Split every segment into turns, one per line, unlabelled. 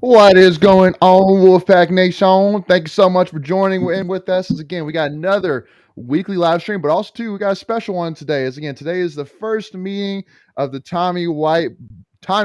What is going on, Wolfpack Nation? Thank you so much for joining in with us. As again, we got another weekly live stream, but also too, we got a special one today. As again, today is the first meeting of the Tommy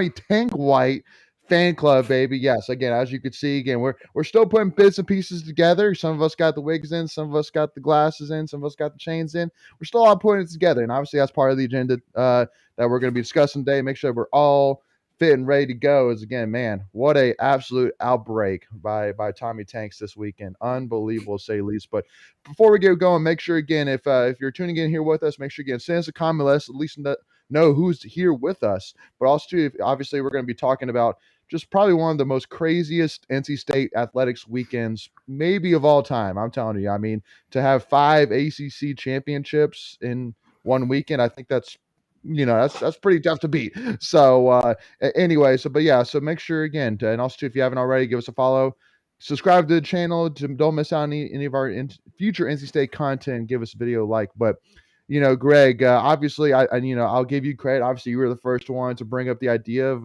Tank White fan club, baby. Yes, again, as you can see, again, we're still putting bits and pieces together. Some of us got the wigs in, some of us got the glasses in, some of us got the chains in. We're still all putting it together, and obviously that's part of the agenda that we're going to be discussing today. Make sure we're all fit and ready to go. Is again, man, what a absolute outbreak by Tommy Tanks this weekend. Unbelievable, to say the least. But before we get going, make sure again, if you're tuning in here with us, make sure again send us a comment. Let us at least know who's here with us. But also, too, obviously, we're going to be talking about just probably one of the most craziest NC State athletics weekends, maybe of all time. I'm telling you. I mean, to have 5 ACC championships in one weekend, I think that's that's pretty tough to beat. So anyway, so make sure again and also if you haven't already, give us a follow, subscribe to the channel to don't miss out on any of our future NC State content. Give us a video like. But Greg, obviously I'll give you credit. Obviously you were the first one to bring up the idea of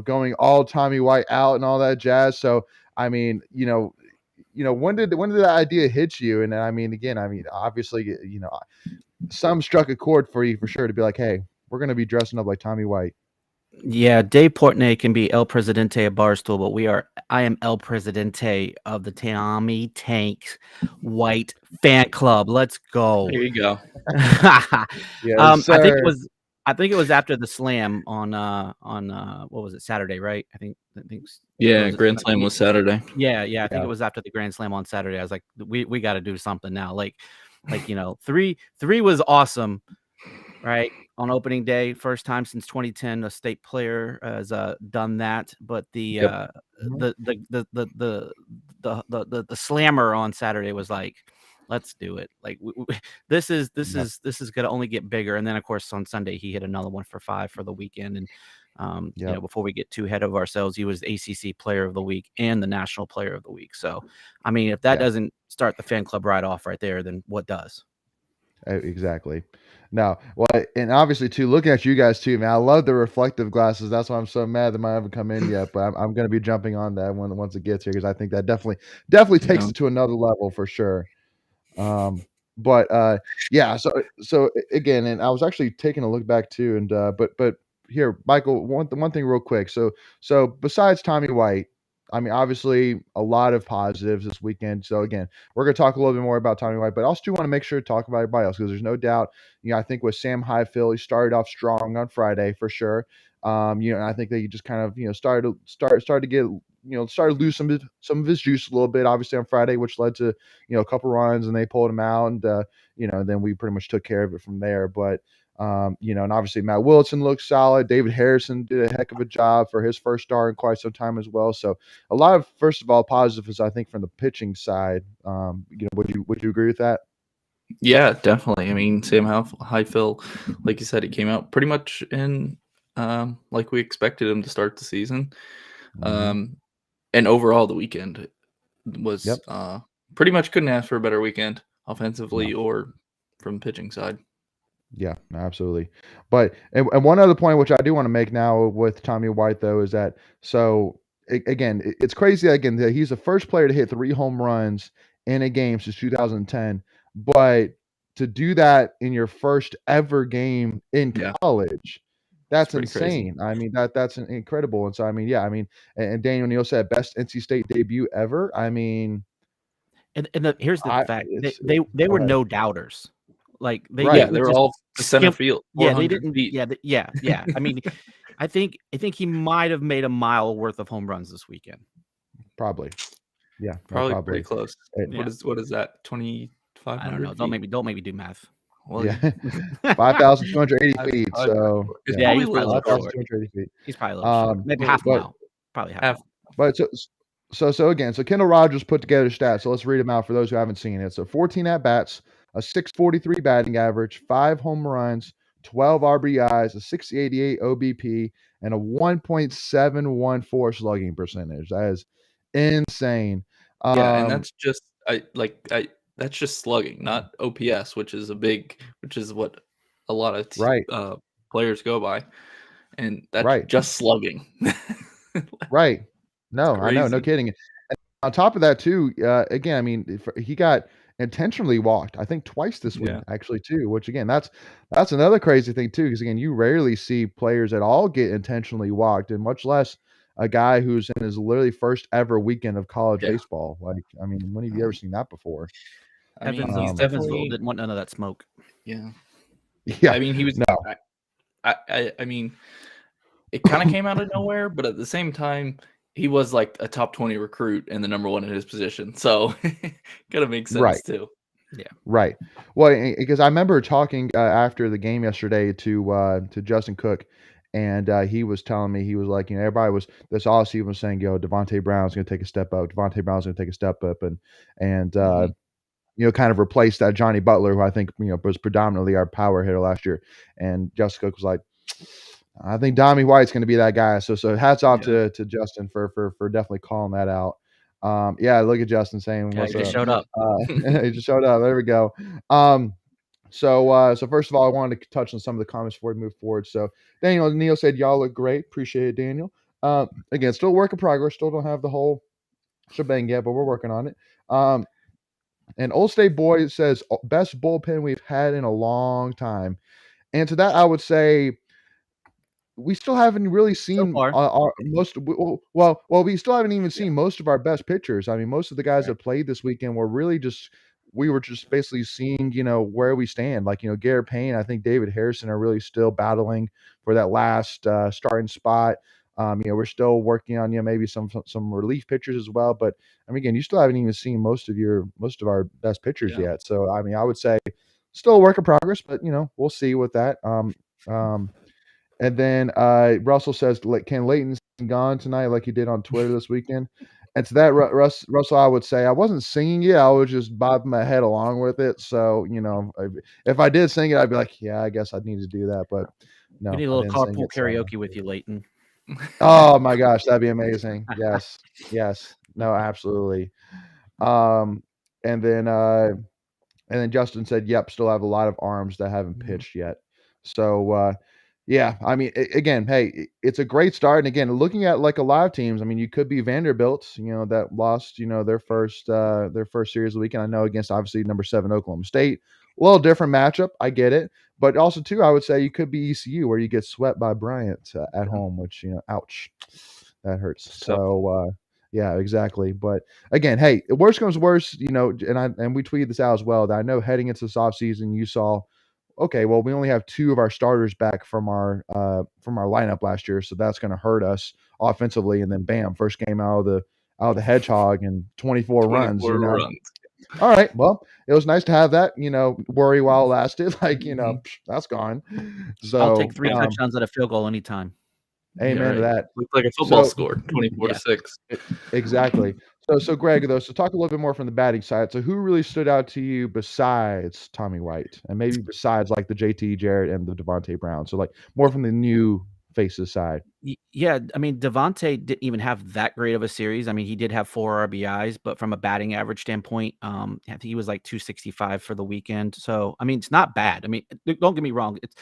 going all Tommy White out and all that jazz. So I mean, when did that idea hit you? And obviously some struck a chord for you for sure to be like, hey, we're going to be dressing up like Tommy White.
Yeah, Dave Portnoy can be El Presidente of Barstool, but I am El Presidente of the Tommy Tank White fan club. Let's go.
There you go.
Yes, sir.
I think it was after the slam on what was it, Saturday, right? I think
Grand Slam was Saturday.
Yeah, I think it was after the Grand Slam on Saturday. I was like, we got to do something now. Like three was awesome, right? On opening day, first time since 2010 a state player has done that. But the slammer on Saturday was like, let's do it. Like this is gonna only get bigger. And then of course on Sunday he hit another one for 5 for the weekend. And before we get too ahead of ourselves, he was the ACC Player of the Week and the National Player of the Week. So I mean, if that doesn't start the fan club right off right there, then what does?
Exactly. Now, well, and obviously too, looking at you guys too, man, I love the reflective glasses. That's why I'm so mad that mine haven't come in yet. But I'm going to be jumping on that once it gets here, because I think that definitely takes it to another level for sure. So again, and I was actually taking a look back too, and but here, Michael, one thing real quick. So besides Tommy White, I mean, obviously a lot of positives this weekend. So again, we're going to talk a little bit more about Tommy White, but I also do want to make sure to talk about everybody else, because there's no doubt, I think with Sam Highfield, he started off strong on Friday for sure. And I think that he just kind of, started to get, started to lose some of his juice a little bit, obviously on Friday, which led to, a couple runs, and they pulled him out, and, then we pretty much took care of it from there. But, and obviously Matt Wilson looked solid. David Harrison did a heck of a job for his first start in quite some time as well. So a lot of, first of all, positives, I think, from the pitching side. Would you agree with that?
Yeah, definitely. I mean, Sam Highfield, like you said, he came out pretty much in like we expected him to start the season. And overall, the weekend was pretty much couldn't ask for a better weekend offensively or from pitching side.
Yeah, absolutely. But and one other point which I do want to make now with Tommy White though is that again, it's crazy again that he's the first player to hit 3 home runs in a game since 2010, but to do that in your first ever game in college, that's insane. Crazy. I mean, that's incredible. And so I mean, and Daniel Neal said best NC State debut ever. I mean,
and here's the fact: they were no doubters. Like they
were all center field.
Yeah, they didn't. Feet. Yeah. I mean, I think he might have made a mile worth of home runs this weekend.
Probably. Yeah,
probably pretty close. What is that? 2,500?
I don't know. Don't make me do math.
Well, 5,280 feet. So
he's probably 5,280 feet. He's probably a little short. Maybe half a mile. Probably half.
But so again, so Kendall Rogers put together stats. So let's read them out for those who haven't seen it. So 14 at bats, a 643 batting average, 5 home runs, 12 RBIs, a 688 OBP, and a 1.714 slugging percentage. That is insane.
And that's just that's just slugging, not OPS, which is what a lot of players go by, and that's just slugging.
Right. No, I know, no
crazy.
kidding. And on top of that too, again, I mean, he got intentionally walked, I think twice this week
Yeah.
actually too, which again, that's another crazy thing too, because again, you rarely see players at all get intentionally walked, and much less a guy who's in his literally first ever weekend of college
Yeah.
baseball. Like, I mean, when have you ever seen that before?
I mean,
Evans,
he's
Evansville
definitely
didn't want none of that smoke.
yeah.
Yeah,
I mean, he was
no,
I mean, it kind of came out of nowhere, but at the same time, he was like a top 20 recruit and the number one in his position. So kind of makes
right.
sense too.
Right. Well, because I remember talking after the game yesterday to Justin Cook, and he was telling me, he was like, everybody was this offseason was saying, Devontae Brown's going to take a step up. Devontae Brown's going to take a step up, and
Mhm.
kind of replace that Johnny Butler, who I think was predominantly our power hitter last year. And Justin Cook was like, I think Dommy White's going to be that guy. So hats off
Yeah.
to Justin for definitely calling that out. Yeah, look at Justin saying
Yeah,
what's
he just
up.
showed up.
He just showed up. There we go. So first of all, I wanted to touch on some of the comments before we move forward. So Neil said, y'all look great. Appreciate it, Daniel. Again, still work in progress. Still don't have the whole shebang yet, but we're working on it. And Old State Boy says, best bullpen we've had in a long time. And to that, I would say we still haven't really
So
seen
far.
our most we still haven't even seen most of our best pitchers. I mean, most of the guys that played this weekend were really we were just basically seeing, where we stand. Like, Garrett Payne, I think David Harrison are really still battling for that last starting spot. We're still working on, maybe some relief pitchers as well. But I mean, again, you still haven't even seen most of our best pitchers
Yeah.
yet. So I mean, I would say still a work in progress, but we'll see with that. And then Russell says, "Can Leighton sing Gone tonight like he did on Twitter this weekend?" And to that, Russell, I would say I wasn't singing it. I was just bobbing my head along with it. So, if I did sing it, I'd be like, yeah, I guess I'd need to do that. But
We
no,
need a
I
little
didn't sing
carpool
it. So.
karaoke with you, Leighton.
Oh my gosh, that'd be amazing. Yes, yes, no, absolutely. Um, and then Justin said, "Yep, still have a lot of arms that haven't pitched yet." So, yeah, I mean, again, hey, it's a great start. And again, looking at like a lot of teams, I mean, you could be Vanderbilt, that lost, their first series of the weekend. I know against obviously number 7 Oklahoma State, a little different matchup. I get it, but also too, I would say you could be ECU where you get swept by Bryant at home, which ouch, that hurts.
It's tough.
So, yeah, exactly. But again, hey, worst comes worst, and we tweeted this out as well, that I know heading into this offseason, you saw, okay, well, we only have 2 of our starters back from our lineup last year, so that's going to hurt us offensively. And then, bam, first game out of the Hedgehog and 24 runs.
24 runs.
All right, well, it was nice to have that, worry while it lasted. Like,
Mhm.
that's gone.
I'll
So,
take 3 touchdowns at a field goal anytime.
Yeah,
amen to
right.
that.
Looked like a football
So,
score, 24 to
Yeah.
6.
exactly. So Greg, though, so talk a little bit more from the batting side. So who really stood out to you besides Tommy White, and maybe besides like the JT Jarrett and the Devontae Brown? So like more from the new faces side.
Yeah, I mean, Devontae didn't even have that great of a series. I mean, he did have 4 RBIs, but from a batting average standpoint, I think he was like 265 for the weekend. So, I mean, it's not bad. I mean, don't get me wrong. It's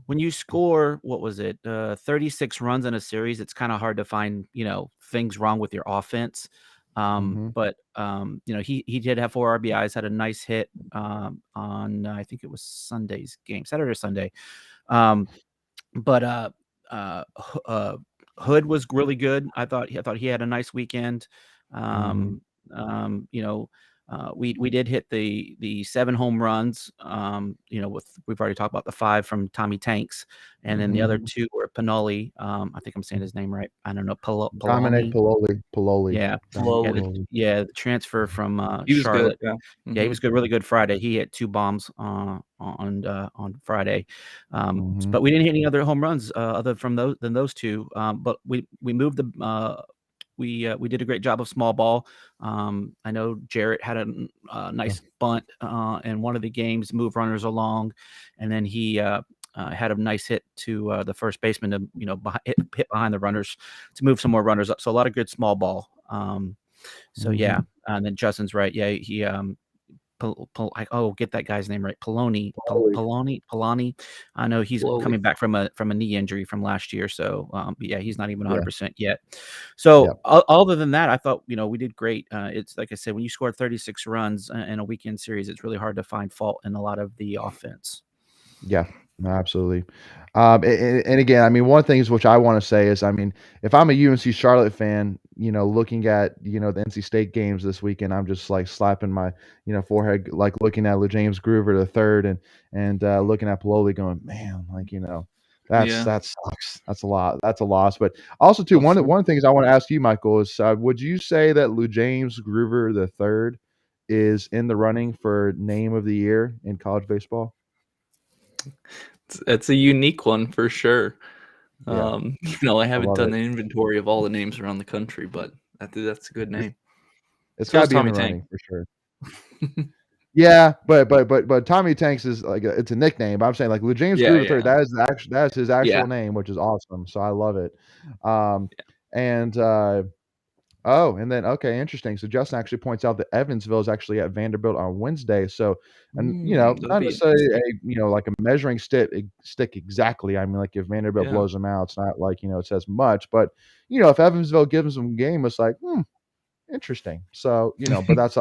when you score, what was it, 36 runs in a series, it's kind of hard to find, things wrong with your offense. But he did have 4 RBIs, had a nice hit on I think it was Sunday's game, Saturday or Sunday. But Hood was really good. I thought he had a nice weekend.
Mhm.
We did hit the 7 home runs. We've already talked about the 5 from Tommy Tanks, and then the other
Mhm.
2 were Pinoli. I think I'm saying his name right. I don't know,
Dominic
Poloni.
Pololi.
Yeah,
Dominic
Slowly.
Pololi.
the transfer from
He was good,
Charlotte.
yeah.
Yeah, he was
Mhm.
good, really good Friday. He hit 2 bombs on Friday.
Mhm.
But we didn't hit any other home runs other from those 2. But we moved we did a great job of small ball. I know Jarrett had a nice bunt in one of the games, move runners along, and then he had a nice hit to the first baseman to hit behind the runners to move some more runners up. So a lot of good small ball. So yeah,
Mhm.
and then Justin's right. Yeah, Get that guy's name right. Poloni.
Probably.
Polani. I know he's
Slowly.
coming back from a knee injury from last year. So but yeah, he's not even
Yeah.
100% yet. So
Yep.
other than that, I thought we did great. It's like I said, when you score 36 runs in a weekend series, it's really hard to find fault in a lot of the offense.
Yeah, no, absolutely. And again, I mean, one of the things which I want to say is, I mean, if I'm a UNC Charlotte fan, looking at, the NC State games this weekend, I'm just like slapping my, forehead, like looking at James Groover the third and looking at Paloli going, man, like,
Yeah.
that sucks. That's a lot. That's a loss. But also too,
Well,
one of the things I want to ask you, Michael, is would you say that James Groover the third is in the running for name of the year in college baseball?
it's a unique one for sure.
Yeah.
I haven't
love
done
it.
an inventory of all the names around the country, but that's a good
It's
name.
it's
So
gotta
is
be in
Tommy
the
Tank.
running for sure. Yeah, but Tommy Tanks is like it's a nickname. But I'm saying like James
Yeah,
Groover III,
yeah.
that's his actual
Yeah.
name, which is awesome. So I love it. And and then okay, interesting. So Justin actually points out that Evansville is actually at Vanderbilt on Wednesday. So and
That'll
not
be
necessarily
interesting.
like a measuring stick exactly. I mean, like if Vanderbilt
Yeah.
blows them out, it's not like it says much. But if Evansville gives them some game, it's like interesting. So, but that's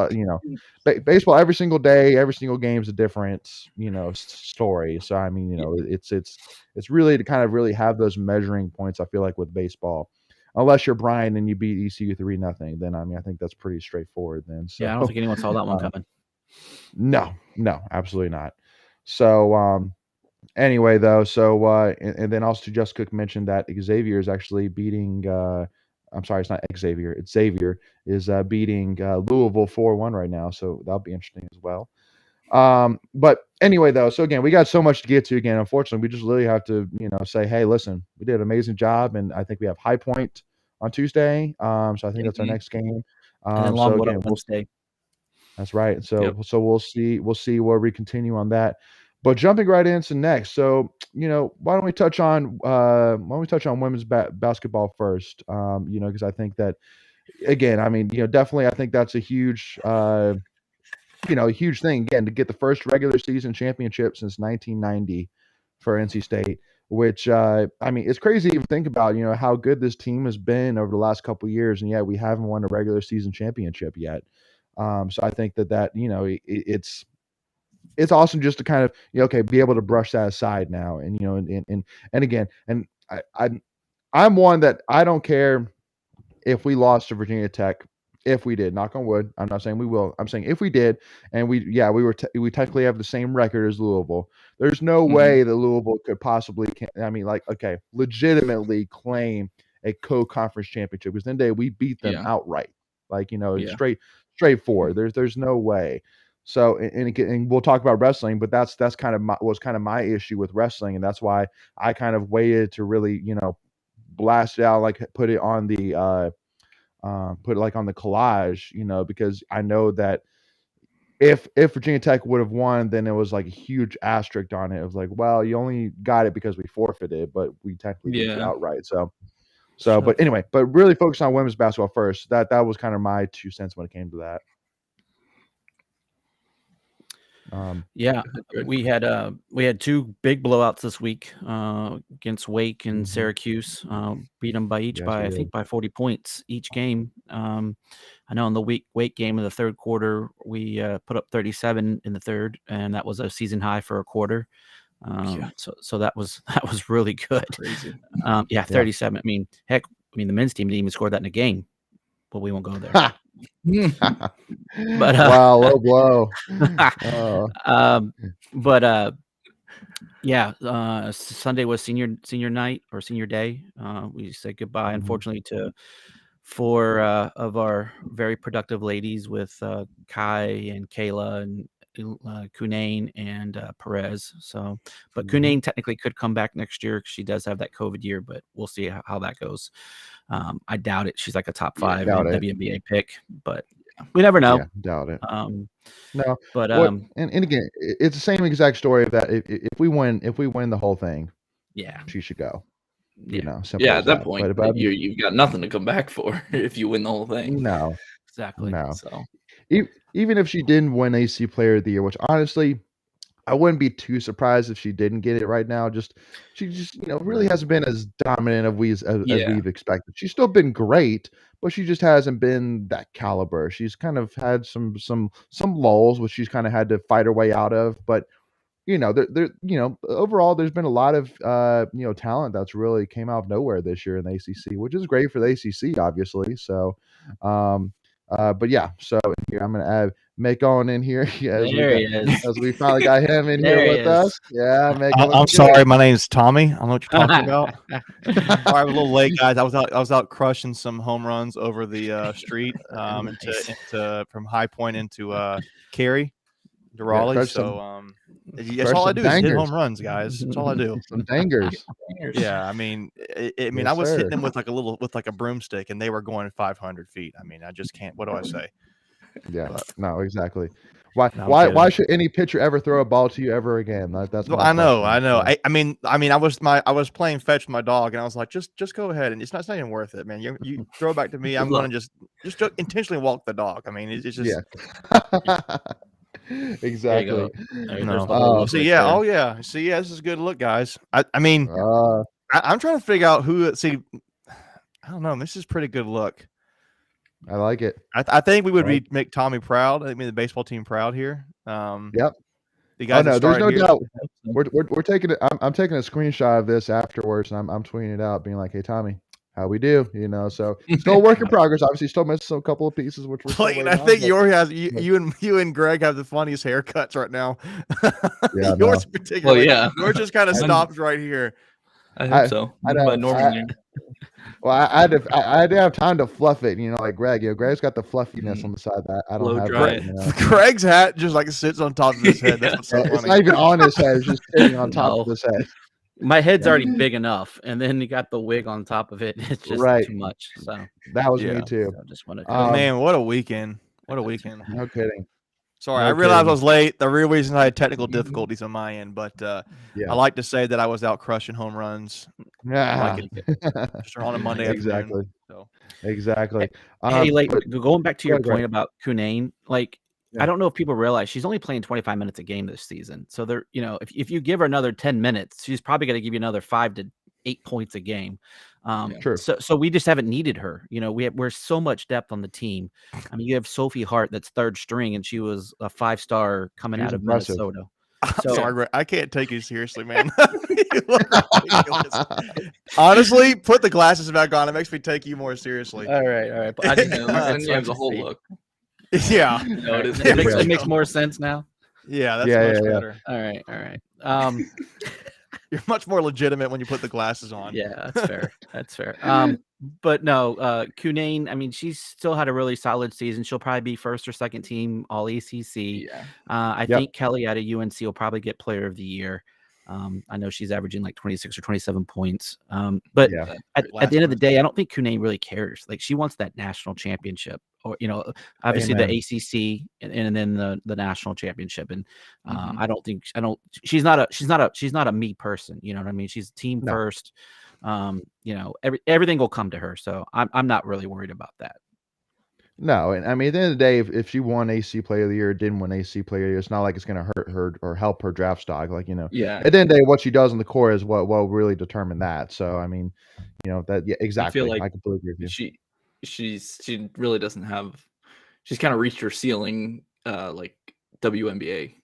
baseball every single day, every single game is a different, story. So I mean, it's really to kind of really have those measuring points. I feel like with baseball, unless you're Brian and you beat ECU 3-0, then I mean I think that's pretty straightforward. Then so
Yeah, I don't think anyone saw that one coming.
no, absolutely not. So anyway, though, and then also Just Cook mentioned that Xavier is actually beating. I'm sorry, it's not Xavier. It's Xavier is beating Louisville 4-1 right now. So that'll be interesting as well. But anyway, though, so again, we got so much to get to. Again, unfortunately, we just really have to, say, hey, listen, we did an amazing job, and I think we have High Point on Tuesday. So I think that's our next game.
And then
So
Longwood
again,
on Wednesday.
that's right.
Yep.
So we'll see where we continue on that. But jumping right into next, so why don't we touch on women's basketball first? Because I think that again, I mean, definitely, I think that's a huge a huge thing again to get the first regular season championship since 1990 for NC State. Which I mean, it's crazy to even think about. How good this team has been over the last couple of years, and yet we haven't won a regular season championship yet. So I think that it's awesome just to kind of be able to brush that aside now, and and again, and I'm one that I don't care if we lost to Virginia Tech. If we did, knock on wood, I'm not saying we will. I'm saying if we did, and we technically have the same record as Louisville. There's no way that Louisville could possibly, legitimately claim a co-conference championship because then we beat them outright, straightforward. There's no way. So and we'll talk about wrestling, but that's kind of was kind of my issue with wrestling, and that's why I kind of waited to really blast it out, like put it on the on the collage, because I know that if Virginia Tech would have won, then it was like a huge asterisk on it. It was like, well, you only got it because we forfeited, but we technically beat you outright. So, but anyway, but really focus on women's basketball first. That was kind of my 2 cents when it came to that.
We had 2 big blowouts this week against Wake and Syracuse. Beat them by I think by 40 points each game. I know in the Wake game in the third quarter we put up 37 in the third, and that was a season high for a quarter. So that was really good.
Crazy.
37. I mean, heck, the men's team didn't even score that in a game, but we won't go there. But
wow, low blow.
Sunday was senior night or senior day. We said goodbye, unfortunately, to 4 of our very productive ladies with Kai and Kayla and Kunane and Perez. So, but Kunane technically could come back next year because she does have that COVID year, but we'll see how that goes. I doubt it. She's like a top 5 WNBA pick, but we never know.
Yeah, doubt it.
No, but
and again, it's the same exact story of that. If we win the whole thing, she should go. Simple
at
as
that
that.
point,
But
you've got nothing to come back for if you win the whole thing.
No,
exactly.
no.
So
even if she didn't win AC Player of the Year, which honestly I wouldn't be too surprised if she didn't get it right now. She just really hasn't been as dominant as
Yeah.
we've expected. She's still been great, but she just hasn't been that caliber. She's kind of had some lulls, which she's kind of had to fight her way out of. But overall, there's been a lot of talent that's really came out of nowhere this year in the ACC, which is great for the ACC, obviously. So, but yeah, so here I'm gonna add Macon in here
There he is.
as we finally got him in
There
here
he
with
is.
us. Yeah, Macon.
I'm
looking
sorry,
good.
my name's Tommy. I don't know what you're talking about. Sorry, I'm a little late, guys. I was out crushing some home runs over the street into from High Point into Cary to Raleigh.
crush
So that's
crush
all I
some
do is hit
dangers.
home runs, guys. That's all I do.
Some dangers.
Yeah, I mean, I
Yes,
was
sir.
hitting them with like a broomstick, and they were going 500 feet. I mean, I just can't. What do I say?
Yeah,
But,
no, exactly. Why
No, I'm
why
kidding.
why should any pitcher ever throw a ball to you ever again? That's
Well,
my
I know.
question.
I mean, I was playing fetch with my dog, and I was like, just go ahead, and it's not even worth it, man. You throw it back to me, I'm
Look.
gonna just intentionally walk the dog. I mean, it's just
Yeah. Exactly.
There's
no.
the whole look
So
right
yeah,
there.
oh yeah, see, yeah, this is a good look, guys. I mean,
Uh,
I'm trying to figure out who. See, I don't know. This is a pretty good look.
I like it.
I think we would
Right.
make Tommy proud. I mean, the baseball team proud here.
Yep.
The guys
Oh no,
that
there's
started
no
here.
doubt. We're taking it. I'm taking a screenshot of this afterwards, and I'm tweeting it out, being like, "Hey Tommy, how we do?" So still a work in progress. Obviously, still missing a couple of pieces, which we're still
Clayton,
waiting
I
on,
think
but-
yours has
but-
you and Greg have the funniest haircuts right now.
Yeah,
yours particularly.
yeah.
Yours just kind of
I'm-
stops right here.
I hope so.
I know,
But normally,
Well, I had to have time to fluff it, like Greg. Greg's got the fluffiness on the side that I don't
Blow
have.
dry
Yet,
it.
Greg's hat just like sits on top of his head. That's what's so
It's
funny.
not even on his head; it's just sitting on top of
No.
his head.
My head's
Yeah.
already big enough, and then you got the wig on top of it. It's just
Right.
too much. So
That was
Yeah.
me too.
I just want to.
Oh, man, what a weekend! What a weekend!
No kidding.
Sorry,
No
I realized
kidding.
I was late. The real reason I had technical difficulties on my end, but
Yeah.
I like to say that I was out crushing home runs.
Yeah.
Like just on a Monday afternoon.
Exactly.
So.
Exactly.
Hey, like
but-
going back to your
go ahead.
point about Kunane, like
Yeah.
I don't know if people realize she's only playing 25 minutes a game this season. So they're, if you give her another 10 minutes, she's probably going to give you another 5 to 8 points a game.
True.
So we just haven't needed her. We're so much depth on the team. I mean, you have Sophie Hart that's third string, and she was a 5-star coming
She
out
was
of
impressive.
Minnesota.
I'm
So-
sorry, Greg. I can't take you seriously, man. You look ridiculous. Honestly, put the glasses back on. It makes me take you more seriously.
All right. But I
then
just,
you
that's
have the
what
whole
I'm
look.
Yeah.
No, it is.
saying. It
Yeah.
makes more sense now.
Yeah, that's
Yeah,
much
yeah.
better.
All right.
You're much more legitimate when you put the glasses on.
Yeah, that's fair. That's fair. But no, Kunane, I mean, she's still had a really solid season. She'll probably be first or second team all ACC.
Yeah.
I
Yep.
think Kelly out of UNC will probably get player of the year. I know she's averaging like 26 or 27 points. But
Yeah.
at the end of the day, I don't think Kunane really cares. Like, she wants that national championship, or obviously
Amen.
the ACC and then the national championship. And
Mhm.
she's not a me person. You know what I mean? She's team
No.
first. Everything will come to her. So I'm not really worried about that.
No, and I mean, at the end of the day, if she won AC Player of the Year, didn't win AC Player of the Year, it's not like it's going to hurt her or help her draft stock. Like,
Yeah.
at the end of the day, what she does on the court is what will really determine that. So, I mean, exactly.
like
I completely agree with you.
She really doesn't have. She's kind of reached her ceiling, like WNBA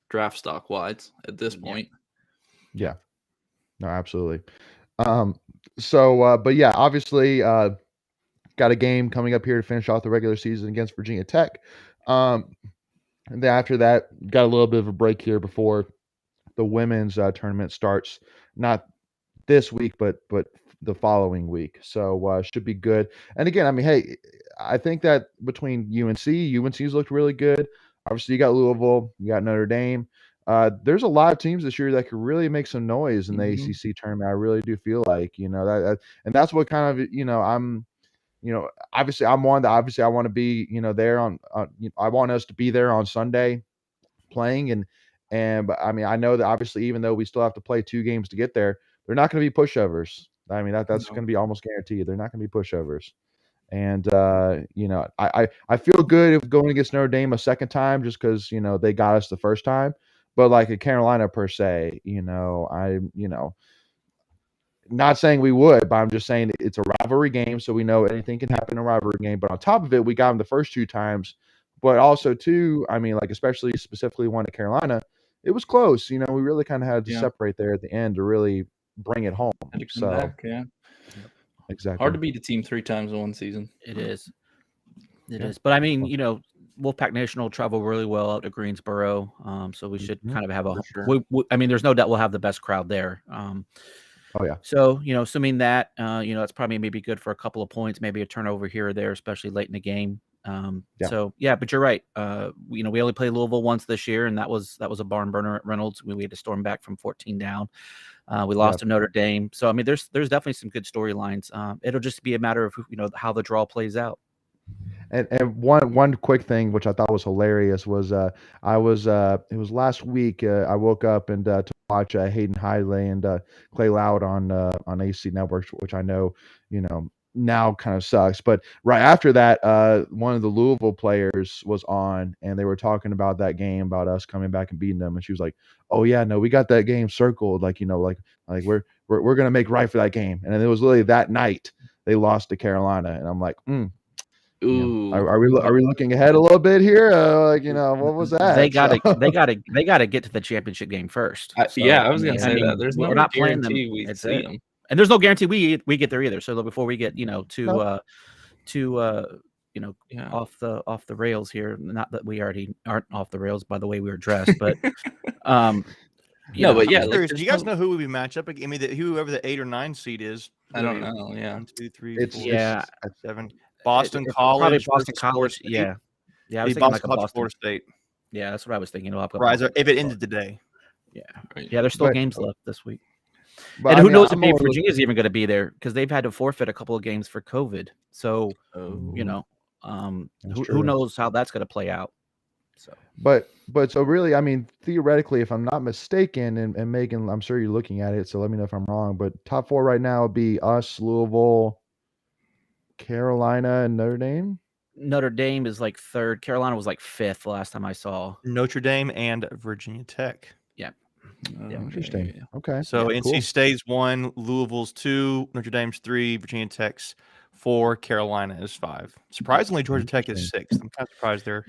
draft stock wise at this point.
No, absolutely. But yeah, obviously, got a game coming up here to finish off the regular season against Virginia Tech. And then after that, got a little bit of a break here before the women's tournament starts. Not this week, but the following week. So should be good. And again, I mean, hey, I think that between UNC's looked really good. Obviously, you got Louisville, you got Notre Dame. There's a lot of teams this year that could really make some noise in the
Mhm.
ACC tournament. I really do feel like, that and that's what kind of, I'm, obviously I'm one that obviously I want to be, there I want us to be there on Sunday playing but I mean, I know that obviously, even though we still have to play 2 games to get there, they're not going to be pushovers. I mean, that's
No.
going to be almost guaranteed. They're not going to be pushovers. And I feel good if going against Notre Dame a second time, just because they got us the first time. But like at Carolina per se, not saying we would, but I'm just saying it's a rivalry game, so we know anything can happen in a rivalry game. But on top of it, we got them the first 2 times, but also too, I mean, like especially specifically one at Carolina, it was close. We really kind of had to separate there at the end to really bring it home.
Had to come
So
back, yeah.
exactly.
Hard to beat a team 3 times in one season.
It is. It is. But I mean, Wolfpack Nation will travel really well out to Greensboro, so we should kind of have a.
Sure.
I mean, there's no doubt we'll have the best crowd there.
Oh yeah.
So assuming that, it's probably maybe good for a couple of points, maybe a turnover here or there, especially late in the game. So yeah, but you're right. We only played Louisville once this year, and that was a barn burner at Reynolds. We had to storm back from 14 down. We lost to Notre Dame. So I mean, there's definitely some good storylines. It'll just be a matter of how the draw plays out.
And one quick thing which I thought was hilarious was it was last week I woke up and to watch Hayden Hidlay and Clay Loud on AC Networks, which I know now kind of sucks, but right after that one of the Louisville players was on and they were talking about that game, about us coming back and beating them, and she was like, oh yeah, no, we got that game circled, like like we're gonna make right for that game. And then it was literally that night they lost to Carolina, and I'm like,
Ooh,
are we looking ahead a little bit here? What was that?
They gotta get to the championship game first.
I was gonna say that. There's
we're not playing them.
we see them,
and there's no guarantee we get there either. So before we get off the rails here, not that we already aren't off the rails by the way we were dressed, but
but yeah,
do you guys know who would be match up? I mean, whoever the 8 or 9 seed is.
I don't know. Yeah,
1, 2, 3,
It's
4, 7. Boston College,
probably Boston
versus
College.
State.
Yeah. I was thinking like a Boston.
Florida State.
Yeah, that's what I was thinking.
If it ended today.
Yeah,
right.
Yeah. There's still games left this week,
But
and who knows if Virginia's even going to be there, because they've had to forfeit a couple of games for COVID. So who knows how that's going to play out. So,
but so really, I mean, theoretically, if I'm not mistaken, and Megan, I'm sure you're looking at it, so let me know if I'm wrong. But top 4 right now would be us, Louisville, Carolina, and Notre Dame.
Notre Dame is like 3rd. Carolina was like 5th the last time I saw.
Notre Dame and Virginia Tech.
Yeah.
Interesting.
Yeah.
Okay.
So
Yeah,
NC
cool.
State's 1, Louisville's 2, Notre Dame's 3, Virginia Tech's 4, Carolina is 5. Surprisingly, Georgia Tech is 6th. I'm kind of surprised they're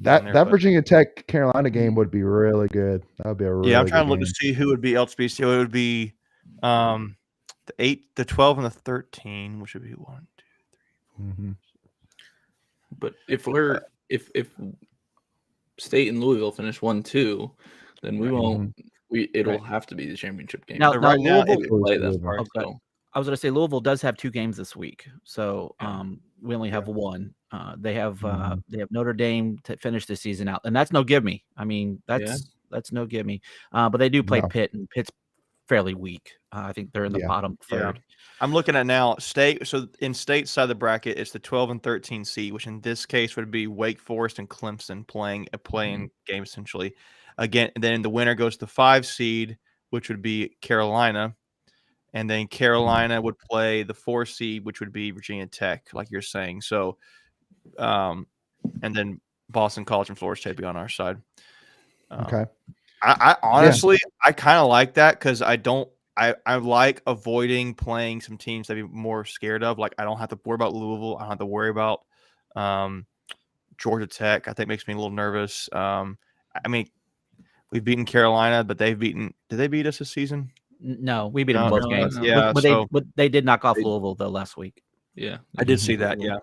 that Virginia Tech Carolina game would be really good. That would be a really
I'm trying to look
game.
to see who would be LHBC. It would be the 8, the 12, and the 13, which would be 1, 2, 3.
Mm-hmm.
But if State and Louisville finish 1-2, then we won't. It'll have to be the championship game.
Now Louisville,
play that part.
Okay. I was going to say Louisville does have 2 games this week, so we only have 1. They have Notre Dame to finish the season out, and that's no give me. I mean, that's no give me. But they do play Pitt, and Pitt's fairly weak. I think they're in the bottom 3rd.
I'm looking at now State. So in State side of the bracket, it's the 12 and 13 seed, which in this case would be Wake Forest and Clemson playing a playing game essentially. Again, and then the winner goes to the 5 seed, which would be Carolina. And then Carolina would play the 4 seed, which would be Virginia Tech, like you're saying. So, and then Boston College and Florida State be on our side.
Okay.
I honestly, I kind of like that because I like avoiding playing some teams that I'd be more scared of. Like I don't have to worry about Louisville. I don't have to worry about Georgia Tech. I think makes me a little nervous. I mean, we've beaten Carolina, but did they beat us this season?
No, we beat them both games.
No.
Yeah,
but they did knock off Louisville though last week.
Yeah,
I did see that. Yeah.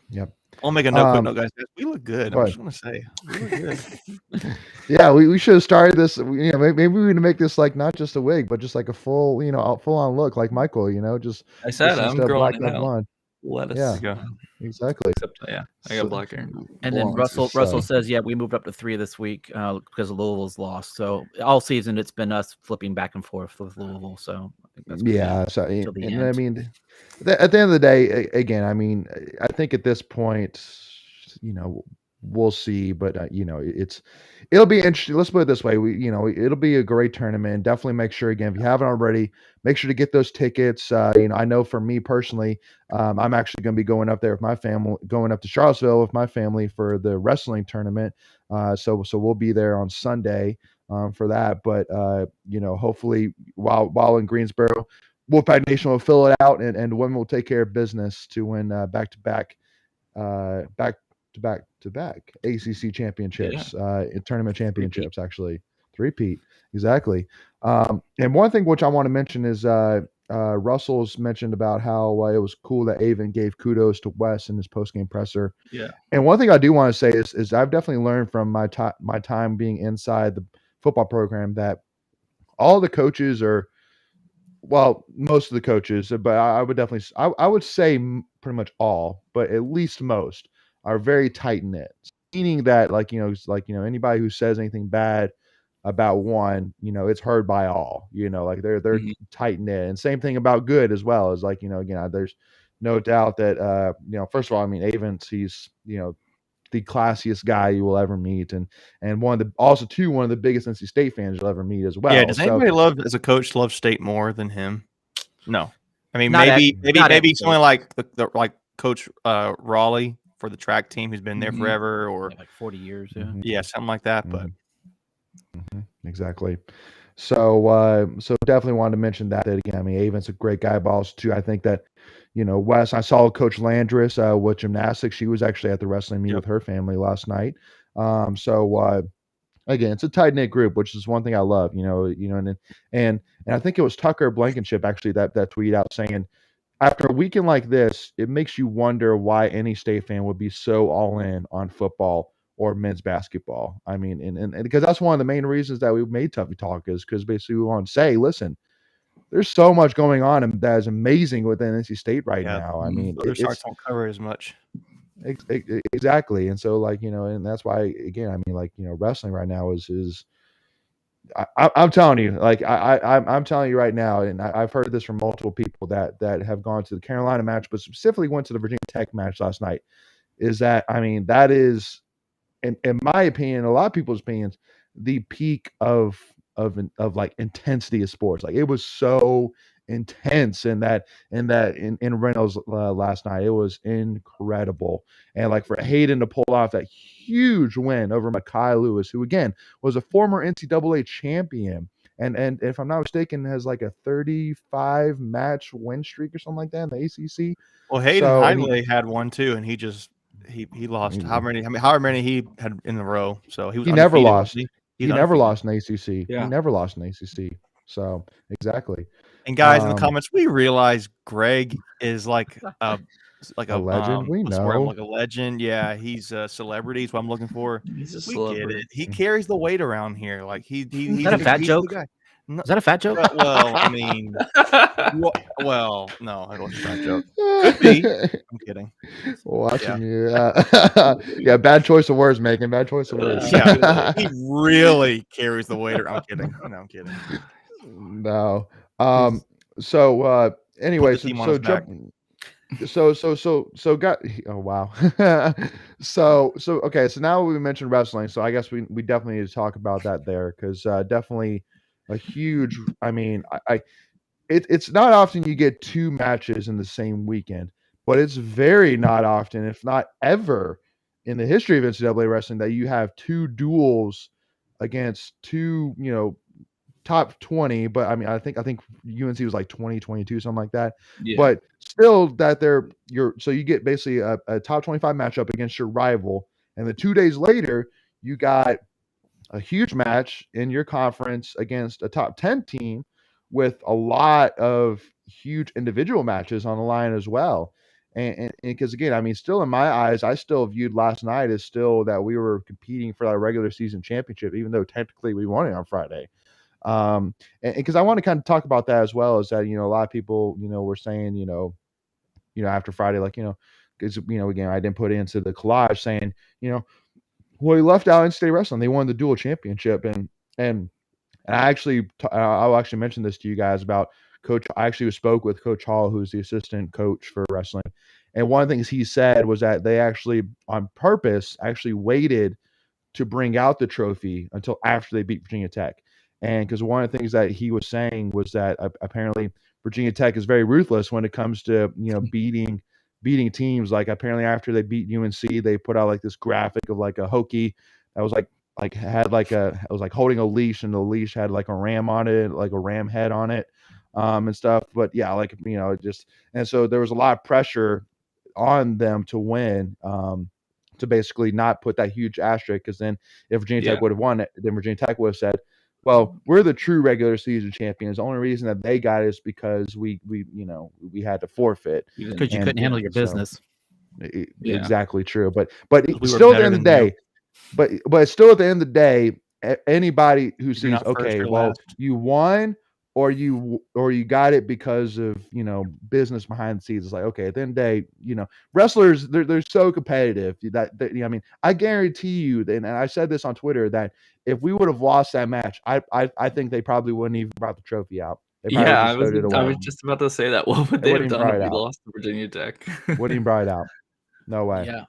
Yep.
I'll make a note, guys. We look good. I'm just gonna say, we look good.
Yeah, we should have started this. Maybe we need to make this like not just a wig, but just like a full, full on look, like Michael. Just
I said I'm growing it out.
blonde.
Let us
Yeah.
go.
Exactly.
Except, I got black hair.
And then Russell says, we moved up to 3 this week because Louisville's lost. So all season it's been us flipping back and forth with Louisville. So I think that's
So
the
and
end.
I mean, at the end of the day, again, I mean, I think at this point, we'll see. But it'll be interesting. Let's put it this way: it'll be a great tournament. Definitely make sure, again, if you haven't already, make sure to get those tickets. I know for me personally, I'm actually going to be going up there with my family, going up to Charlottesville with my family for the wrestling tournament. So we'll be there on Sunday for that. But hopefully while in Greensboro, Wolfpack Nation will fill it out, and women will take care of business to win back to back ACC championships, tournament championships, actually. Three-peat. Exactly. And one thing which I want to mention is Russell's mentioned about how it was cool that Avon gave kudos to Wes in his post-game presser.
Yeah.
And one thing I do want to say is I've definitely learned from my time being inside the football program that all the coaches are, well, most of the coaches, but I would definitely, I would say pretty much all, but at least most are very tight knit. Meaning that, anybody who says anything bad about one, it's heard by all. Like they're tight knit, and same thing about good as well. Is again, there's no doubt that first of all, I mean, Avens, he's the classiest guy you will ever meet, and one of the biggest NC State fans you'll ever meet as well.
Yeah, does anybody as a coach love State more than him? No, I mean
Not
maybe someone like the like Coach Raleigh for the track team who's been there forever, or
like 40 years.
Yeah, something like that. But
exactly. So definitely wanted to mention that again. I mean, Avon's a great guy, but also too, I think that Wes. I saw Coach Landris with gymnastics. She was actually at the wrestling meet with her family last night. Again, it's a tight knit group, which is one thing I love. And I think it was Tucker Blankenship actually that tweeted out saying, after a weekend like this, it makes you wonder why any State fan would be so all in on football or men's basketball. I mean, and because that's one of the main reasons that we made Tuffy Talk, is because basically we want to say, listen, there's so much going on and that is amazing within NC State right now. I mean,
other starts don't cover as much.
Exactly. And so and that's why, again, I mean, wrestling right now is I'm telling you, I'm telling you right now, and I've heard this from multiple people that have gone to the Carolina match, but specifically went to the Virginia Tech match last night, is that, I mean, that is, in my opinion, a lot of people's opinions, the peak of intensity of sports. Like, it was so intense in Reynolds last night. It was incredible. And for Hayden to pull off that huge win over Mekhi Lewis, who again was a former NCAA champion, and if I'm not mistaken, has like a 35 match win streak or something like that in the ACC.
Well, Hayden Hidley had one too, and he lost however many he had in a row. So he
never lost.
He
never lost in ACC.
Yeah.
He never lost in ACC. So exactly.
And guys, in the comments, we realize Greg is like a
legend. We know,
like a legend. Yeah, he's a celebrity. Is what I'm looking for.
He's a
celebrity. Get it. He carries the weight around here. Like he's
is that a fat joke?
No,
is that a fat joke?
Well, I mean, no, I don't a fat joke. Could be. I'm kidding.
Watching you. Yeah, bad choice of words, Megan. Bad choice of words.
Yeah, he really carries the weight. I'm kidding. No, I'm kidding.
No. So anyway, oh wow. so okay, so now we mentioned wrestling, so I guess we definitely need to talk about that there, because definitely a huge, I mean, it's not often you get two matches in the same weekend, but it's very not often, if not ever, in the history of NCAA wrestling that you have two duels against two, top 20, but I mean, I think UNC was like 2022, something like that. Yeah. But still, that so you get basically a top 25 matchup against your rival, and then 2 days later, you got a huge match in your conference against a top 10 team with a lot of huge individual matches on the line as well. And because again, I mean, still in my eyes, I still viewed last night as still that we were competing for that regular season championship, even though technically we won it on Friday. And because I want to kind of talk about that as well, is that, a lot of people, were saying, after Friday, because, again, I didn't put it into the collage saying, well, he left out in state wrestling. They won the dual championship. And I'll actually mention this to you guys about Coach. I actually spoke with Coach Hall, who's the assistant coach for wrestling. And one of the things he said was that they actually, on purpose, actually waited to bring out the trophy until after they beat Virginia Tech. And because one of the things that he was saying was that apparently Virginia Tech is very ruthless when it comes to beating teams. Like apparently after they beat UNC, they put out like this graphic of like a Hokie that was it was like holding a leash, and the leash had like a ram on it, like a ram head on it, and stuff. But yeah, like and so there was a lot of pressure on them to win. To basically not put that huge asterisk, because then if Virginia Tech would have won it, then Virginia Tech would have said, well, we're the true regular season champions. The only reason that they got it is because we had to forfit.
Because you couldn't handle your business.
Exactly true. But
We
still
were
at the end of the
better than
day, but still at the end of the day, anybody who
You're
sees,
not first
okay,
or
well,
last.
you won or you got it because of business behind the scenes. It's like, okay, at the end of the day, wrestlers they're so competitive that I mean, I guarantee you, and I said this on Twitter, that if we would have lost that match, I think they probably wouldn't even brought the trophy out. They probably
Yeah,
just stowed it
I
away.
was just about to say that. What would
They
they
wouldn't
have
even
done if
brought it
we
out.
lost to Virginia Tech?
Wouldn't even brought it out. No way.
Yeah.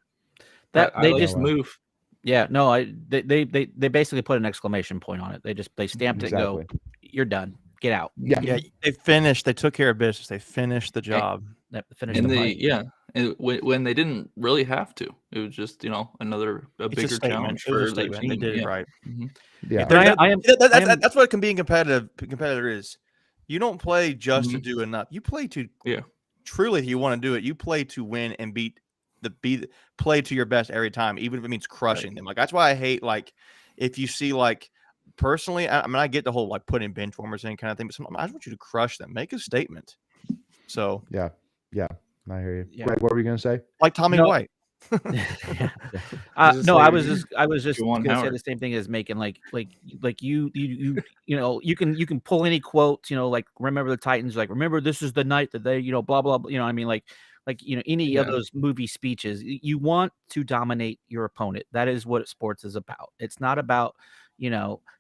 I like
just
the move.
Yeah, no, they basically put an exclamation point on it. They stamped it and go, you're done. Get out.
Yeah.
They finished. They took care of business. They finished the job.
Finished
And
the
they
fight.
and when they didn't really have to, it was just a bigger challenge
It was
for
a statement. They
their team.
did it right.
Yeah.
That's what a being competitor is. You don't play just to do enough. You play to truly, if you want to do it, you play to win and play to your best every time, even if it means crushing them. Like that's why I hate if you see personally, I mean, I get the whole putting bench warmers in kind of thing, but sometimes I just want you to crush them, make a statement. So
yeah, I hear you.
Yeah.
Greg, what were you gonna say?
Like Tommy White.
No, I was just
Juwan
gonna say
Howard.
the same thing as making you can pull any quote, like remember the Titans, like remember this is the night that they, blah blah blah, I mean like any of those movie speeches. You want to dominate your opponent. That is what sports is about. It's not about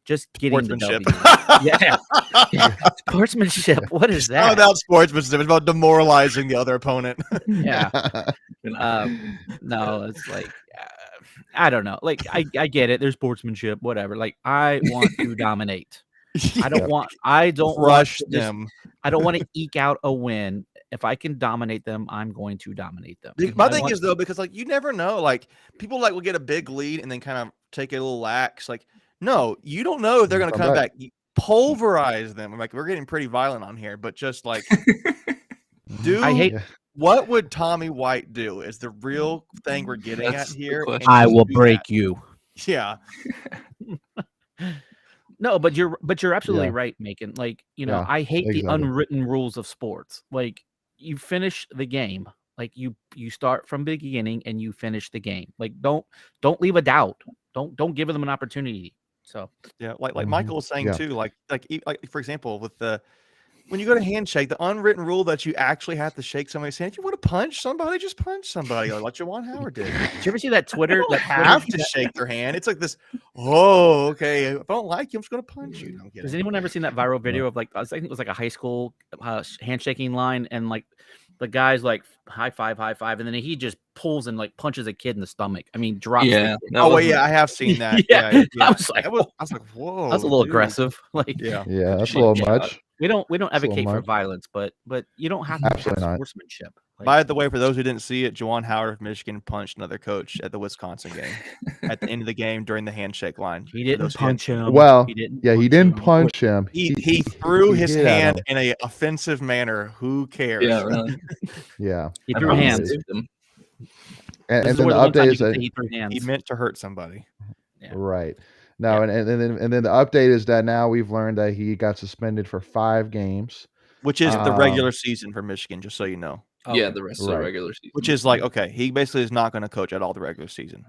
just getting the W. Yeah. Sportsmanship. What is that?
It's not about sportsmanship. It's about demoralizing the other opponent.
Yeah. No, it's like I don't know. Like I get it. There's sportsmanship, whatever. Like I want to dominate. I don't want
Rush them.
I don't want to eke out a win. If I can dominate them, I'm going to dominate them.
My thing is though, because you never know. People will get a big lead and then kind of take it a little lax. No, you don't know if they're going to come back. You pulverize them. We're getting pretty violent on here, but just I hate. What would Tommy White do? Is the real thing we're getting at here.
I will break you.
Yeah.
No, but you're absolutely right, Macon. I hate the unwritten rules of sports. You finish the game. You start from the beginning and you finish the game. Don't leave a doubt. Don't give them an opportunity. So
yeah, Michael was saying too, for example, with when you go to handshake, the unwritten rule that you actually have to shake somebody's hand. If you want to punch somebody, just punch somebody, like Juwan Howard did.
Did you ever see that Twitter?
That have to shake their hand. It's like this. Oh, okay. If I don't like you, I'm just going to punch you.
Has anyone ever seen that viral video of I think it was a high school handshaking line, and the guy's high five, and then he just pulls and punches a kid in the stomach. I mean, drops.
Yeah. I have seen that.
Yeah. I was like,
whoa,
that's a little aggressive.
Yeah, that's a little much.
We don't advocate for violence, but you don't have to have sportsmanship.
By the way, for those who didn't see it, Juwan Howard of Michigan punched another coach at the Wisconsin game at the end of the game during the handshake line.
He didn't punch him.
Well, he didn't punch him.
He threw his hand in an offensive manner. Who cares?
Yeah, really.
Yeah.
He threw hands.
And then the update is that
he meant to hurt somebody.
Yeah.
Right. No, and then the update is that now we've learned that he got suspended for 5 games,
which is the regular season for Michigan, just so you know.
Okay. Yeah, the rest of the regular season.
Which is okay, he basically is not going to coach at all the regular season.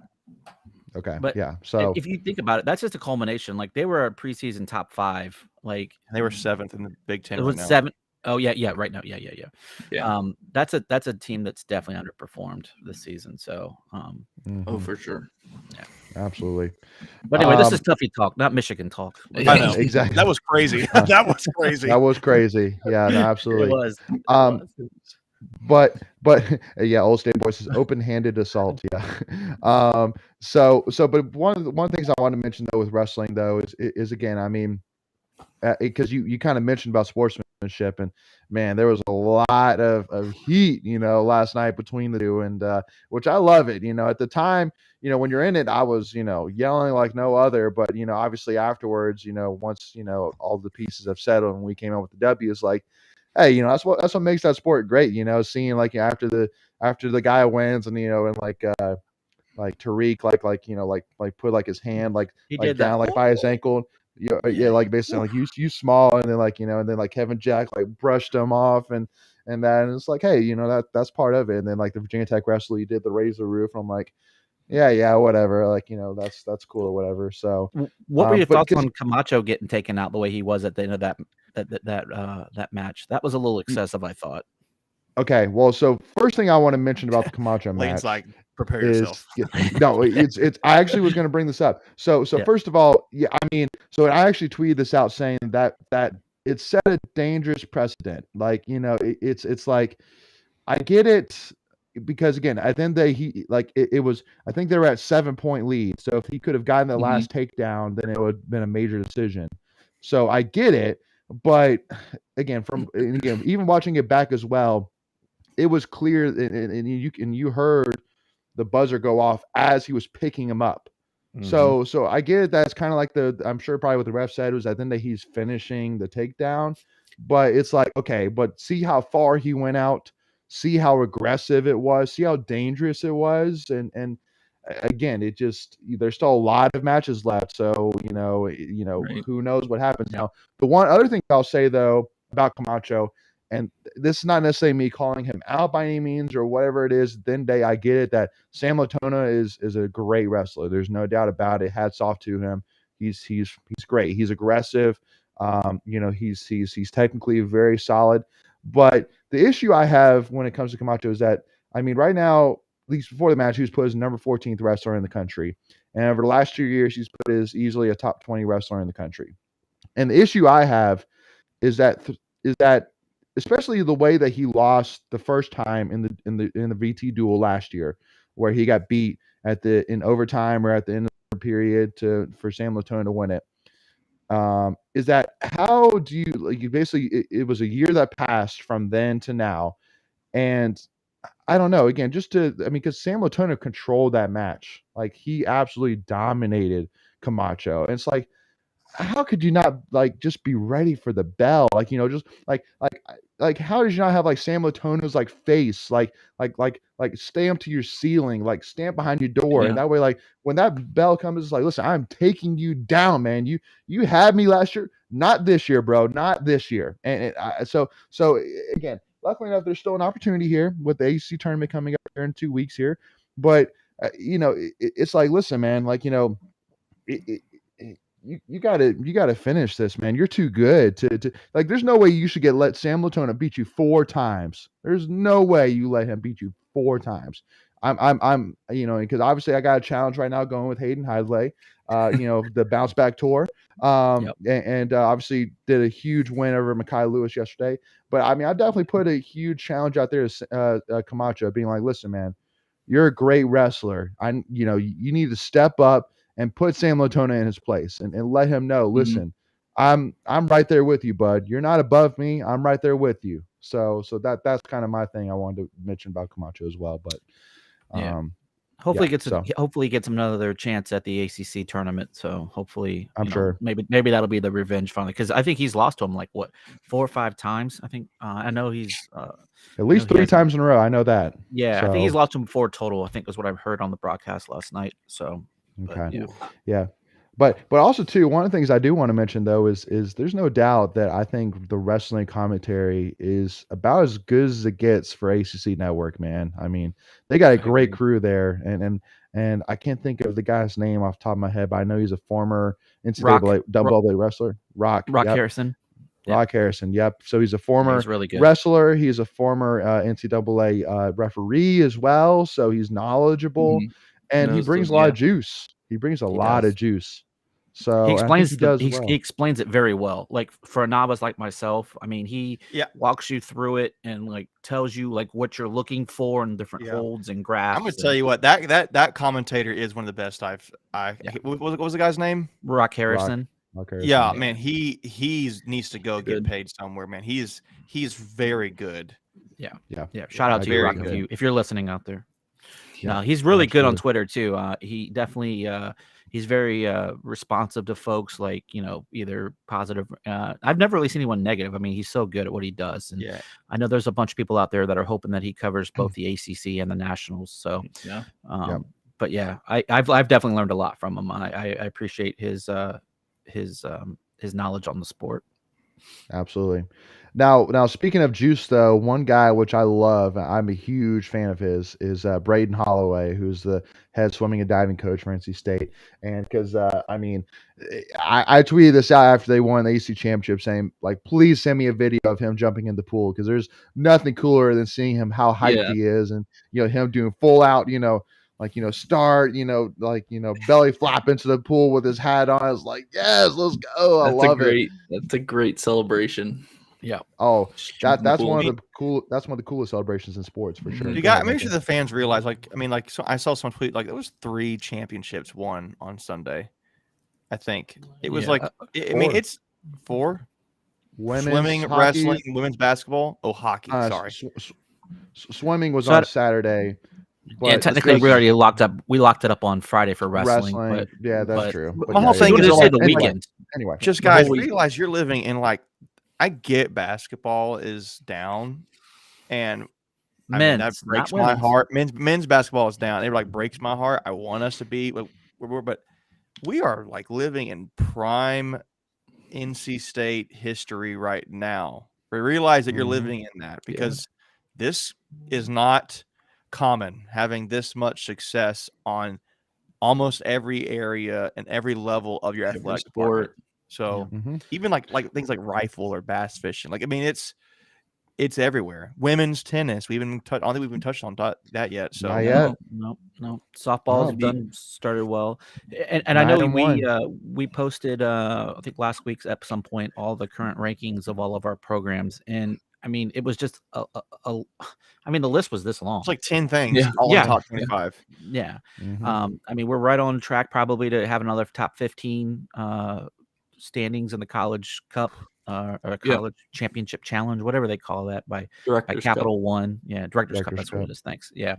Okay.
But
yeah. So
if you think about it, that's just a culmination. They were a preseason top 5.
They were 7th in the Big Ten.
It was 7. Oh yeah, right now. Yeah. That's a team that's definitely underperformed this season. So
oh, for sure.
Yeah.
Absolutely.
But anyway, this is Tuffy talk, not Michigan talk.
I know.
Exactly.
That was crazy. That was crazy.
That was crazy. Yeah, no, absolutely.
It was.
but yeah, old state voices, open-handed assault. Yeah. But one of the things I want to mention though with wrestling though is again, I mean, because you kind of mentioned about sportsmanship, and man, there was a lot of heat, last night between the two, and which I love it. At the time, when you're in it, I was, yelling like no other, but obviously afterwards, once all the pieces have settled and we came out with the W, it's like, hey, that's what makes that sport great, seeing like after the guy wins, and and like Tariq, like put like his hand
He
like
did that.
down like by his ankle. Yeah, like basically like you small, and then and then like Kevin Jack like brushed him off, and then it's like, hey, that's part of it. And then like the Virginia Tech wrestler, you did the raise the roof. I'm like, yeah, whatever. Like that's cool or whatever. So
What were your
but
thoughts
'cause-
on Camacho getting taken out the way he was at the end of that match? That was a little excessive, I thought.
okay, well, so first thing I want to mention about the Camacho
Lane's
match
like, prepare yourself.
no, it's I actually was going to bring this up. So
Yeah.
first of all, yeah, I mean, so I actually tweeted this out saying that it set a dangerous precedent. Like, it's like, I get it, because again, at the end of the day, he like it was, I think they were at 7-point lead. So if he could have gotten the last takedown, then it would have been a major decision. So I get it, but again, even watching it back as well, it was clear, and you heard the buzzer go off as he was picking him up. So I get it. That's kind of like I'm sure probably what the ref said was I think that he's finishing the takedown, but it's like, okay, but see how far he went out, see how aggressive it was, see how dangerous it was. And again, it just, there's still a lot of matches left. So,
Right.
who knows what happens now. The one other thing I'll say though about Camacho, and this is not necessarily me calling him out by any means or whatever it is, then I get it that Sam Latona is a great wrestler. There's no doubt about it. Hats off to him. He's great. He's aggressive. He's technically very solid. But the issue I have when it comes to Camacho is that, I mean, right now, at least before the match, he was put as number 14th wrestler in the country. And over the last 2 years, he's put as easily a top 20 wrestler in the country. And the issue I have is that especially the way that he lost the first time in the VT duel last year, where he got beat in overtime or at the end of the period for Sam Latona to win it. Is that, how do you basically, it was a year that passed from then to now, and I don't know, again, because Sam Latona controlled that match. Like, he absolutely dominated Camacho. And it's like, how could you not just be ready for the bell? Just how did you not have Sam Latona's face stamped to your ceiling, stamped behind your door,
Yeah.
and that way, when that bell comes, it's like, listen, I'm taking you down, man. You had me last year, not this year, bro, not this year. So again, luckily enough, there's still an opportunity here with the ACC tournament coming up here in 2 weeks here, but it's like, listen, man, you gotta finish this, man. You're too good to there's no way you should let Sam Latona beat you 4 times. There's no way you let him beat you 4 times. I'm because obviously I got a challenge right now going with Hayden Hidlay, the bounce back tour. And obviously did a huge win over Mekhi Lewis yesterday. But I mean, I definitely put a huge challenge out there to Camacho, being like, listen, man, you're a great wrestler. You need to step up and put Sam Latona in his place, and let him know, listen, I'm right there with you, bud. You're not above me. I'm right there with you. So that's kind of my thing I wanted to mention about Camacho as well. But
hopefully he gets another chance at the ACC tournament. So hopefully,
I'm sure
maybe that'll be the revenge finally, because I think he's lost to him 4 or 5 times. I think I know he's
at least 3 times in a row. I know that.
Yeah, I think he's lost to him 4 total. I think was what I've heard on the broadcast last night. So
okay, yeah. But also too, one of the things I do want to mention though is there's no doubt that I think the wrestling commentary is about as good as it gets for ACC Network, man. I mean, they got a great crew there, and I can't think of the guy's name off the top of my head, but I know he's a former NCAA double wrestler. Rock
Harrison.
Rock Harrison. Yep. So he's a former
he's really good
wrestler. He's a former NCAA referee as well. So he's knowledgeable, and he brings a lot of juice. He brings a lot of juice. So
He
and I think
explains
he does
he
well.
explains it very well. Like for a novice like myself, I mean, he
Yeah.
walks you through it and like tells you like what you're looking for and different
Yeah.
holds and graphs.
I'm gonna tell you what, that commentator is one of the best
Yeah.
what was the guy's name?
Rock Harrison.
Okay.
Yeah,
Yeah.
man, he needs to go get
Good.
paid somewhere, man. He's very good.
Yeah.
Yeah.
Shout out
I
to you,
agree.
Rock,
Very
if you're listening out there.
Yeah,
No, he's really good on
absolutely.
Twitter too. He definitely he's very responsive to folks, like, you know, either positive. I've never really seen anyone negative. I mean, he's so good at what he does, and
Yeah.
I know there's a bunch of people out there that are hoping that he covers both the ACC and the Nationals. So,
Yeah.
But yeah, I've definitely learned a lot from him. I appreciate his knowledge on the sport.
Absolutely. Now speaking of juice, though, one guy which I love, I'm a huge fan of his, is Braden Holloway, who's the head swimming and diving coach for NC State. And because I mean, I tweeted this out after they won the AC championship, saying like, please send me a video of him jumping in the pool, because there's nothing cooler than seeing him how hyped
Yeah.
he is, and him doing full out, start, belly flop into the pool with his hat on. I was like, yes, let's go. I love it.
That's a great celebration.
Yeah.
Oh,
Just jump in the
that's
pool.
one of the cool. That's one of the coolest celebrations in sports for sure.
Mhm.
You
Go
got
ahead,
make
Nico.
sure the fans realize, like, I mean, like, so I saw some tweet, like, there was 3 championships won on Sunday. I think it was
Yeah.
like, I mean,
4.
it's 4:
Women's
swimming,
hockey,
wrestling, women's basketball. Oh, hockey. Sorry.
Swimming was
So
on Saturday.
Yeah,
But
technically we already locked it up on Friday for wrestling. But
yeah, that's
but
true.
my whole
yeah,
thing
you
is,
just
like,
say the
anyway,
weekend.
Anyway,
just
The whole
guys
week.
realize you're living in, like, I get basketball is down, and I mean, that
Men's,
breaks
not
my
women's.
heart. Men's basketball is down. It like breaks my heart. I want us to be, but we are like living in prime NC State history right now. We realize that you're
Mhm.
living in that, because this is not common, having this much success on almost every area and every level of your
Every
athletic department.
sport.
So
Mhm.
even like things like rifle or bass fishing, like, I mean, it's everywhere. Women's tennis, I don't think we've even touched on that yet. So
Not yet.
No. Softball's
No.
started well, and I know
9-1.
we posted I think last week's at some point all the current rankings of all of our programs, and I mean it was just I mean the list was this long.
it's like 10 things,
Yeah.
all in
Yeah.
the top 25.
Yeah.
Mhm.
I mean we're right on track probably to have another top 15 standings in the college cup. Or college championship challenge, whatever they call that, by
Director's
Capital
Cup.
One. Yeah, Director's Cup.
Director's
That's what
Cup.
it is. Thanks. Yeah.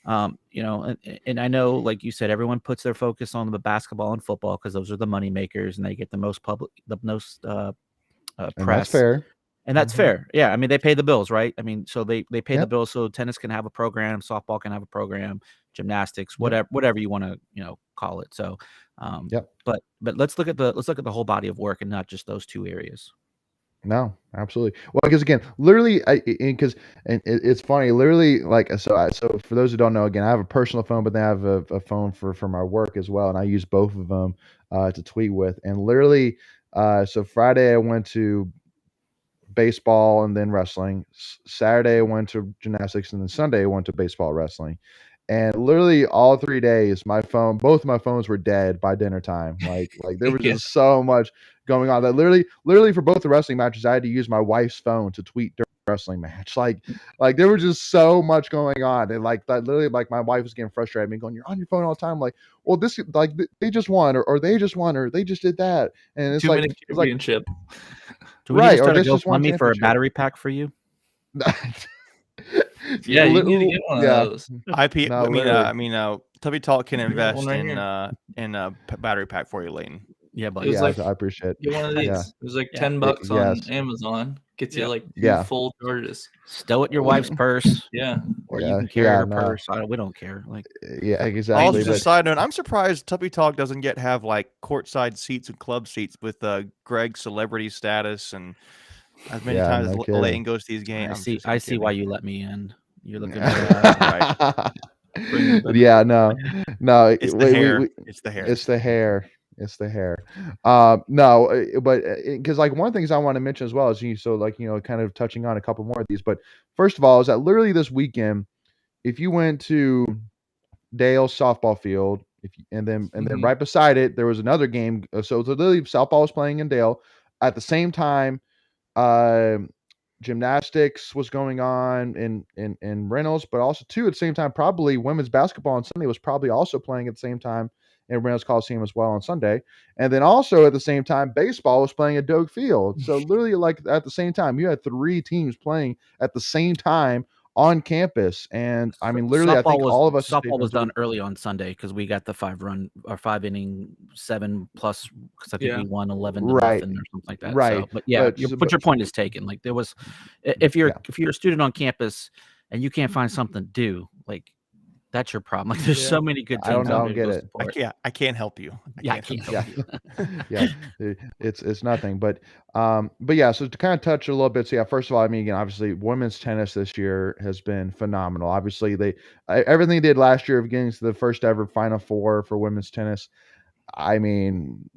Mhm.
And I know, like you said, everyone puts their focus on the basketball and football because those are the money makers and they get the most
And that's
press.
fair.
And that's
Mhm.
fair. Yeah. I mean, they pay the bills, right? I mean, so they pay
Yeah.
the bills so tennis can have a program, softball can have a program, gymnastics,
Yep.
whatever you want to, call it. So,
Yep.
but let's look at the whole body of work and not just those 2 areas.
No, absolutely. Well, because again, literally, it's funny. Literally, like, so for those who don't know, again, I have a personal phone, but then I have a phone for my work as well, and I use both of them to tweet with. And literally, so Friday I went to baseball and then wrestling. Saturday I went to gymnastics, and then Sunday I went to baseball, wrestling. And literally all 3 days, both my phones were dead by dinner time. Like there was
Yeah.
just so much going on that literally for both the wrestling matches, I had to use my wife's phone to tweet during the wrestling match. Like there was just so much going on, and like that literally, like my wife was getting frustrated at me, going, "You're on your phone all the time." I'm like, well, this like they just won, or they just won, or they just did that, and it's
2-minute
like it's like
championship.
Do we need to
right, or
start a
this just won
GoFundMe for a
championship.
battery pack for you?
Yeah, you need to get one
Yeah.
of those.
No, literally.
Tuffy Talk can
got
invest
one right
in a battery pack for you, Leighton.
Yeah, but
It was
Yeah,
like
I appreciate it.
get one of these.
Yeah.
It was like
Yeah.
$10
Yes.
on Amazon. Gets you
Yeah.
like 2
Yeah.
full charges.
stow it in your wife's purse,
Yeah.
or
Yeah,
you can carry
yeah,
her
no.
purse. We don't care. Like,
Yeah,
Also,
exactly.
just a
But
side note, I'm surprised Tuffy Talk doesn't have like courtside seats and club seats with Greg's celebrity status and as many
yeah,
times
no
as Leighton
kidding.
goes to these games.
I see why you let me in. You're looking at
Right.
Bring the
Yeah, no.
It's the hair. It's the hair.
It's the hair. It's the hair. No, but because like one of the things I want to mention as well is kind of touching on a couple more of these. But first of all, is that literally this weekend, if you went to Dale's softball field, And then
Mhm.
right beside it, there was another game. So literally, Southpaw was playing in Dale at the same time. Gymnastics was going on in Reynolds, but also too at the same time, probably women's basketball on Sunday was probably also playing at the same time in Reynolds Coliseum as well on Sunday. And then also at the same time, baseball was playing at Doak Field. So literally, like at the same time, you had 3 teams playing at the same time on campus. And I mean, literally, I think all of us
softball was done early on Sunday because we got the 5-inning 7+ because I think
Yeah.
we won 11-0
Right.
or something like that.
Right.
So, but yeah,
But
your point is taken. Like there was, if you're
Yeah.
a student on campus and you can't find something to do, like that's your problem. Like there's so many good
I don't
teams
know,
out
I
there
don't
to
get
go
it.
support.
I can't help you.
I can't help you.
Yeah. It's nothing. But yeah, so to kind of touch a little bit. So yeah, first of all, I mean, again, obviously women's tennis this year has been phenomenal. Obviously, everything they did last year of getting to the first ever Final Four for women's tennis. I mean,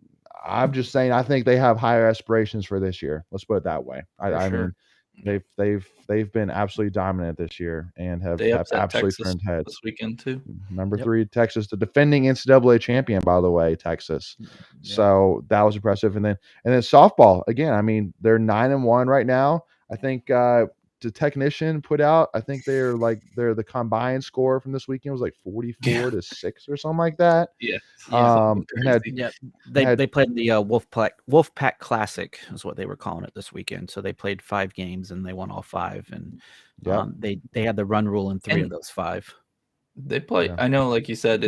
I'm just saying, I think they have higher aspirations for this year. Let's put it that way. I
sure.
mean, they've been absolutely dominant this year and have
They upset
absolutely
Texas
turned heads.
this weekend too.
Number
Yep.
3, Texas, the defending NCAA champion, by the way, Texas.
Yeah.
So that was impressive. And then softball again. I mean, they're 9-1 right now. I think the technician put out. I think they're the combined score from this weekend was like 44-6 or something like that.
Yeah.
And had
Yeah, they played the Wolfpack Classic is what they were calling it this weekend. So they played 5 games and they won all 5. And they had the run rule in 3 of those 5.
They play.
Yeah.
I know, like you said,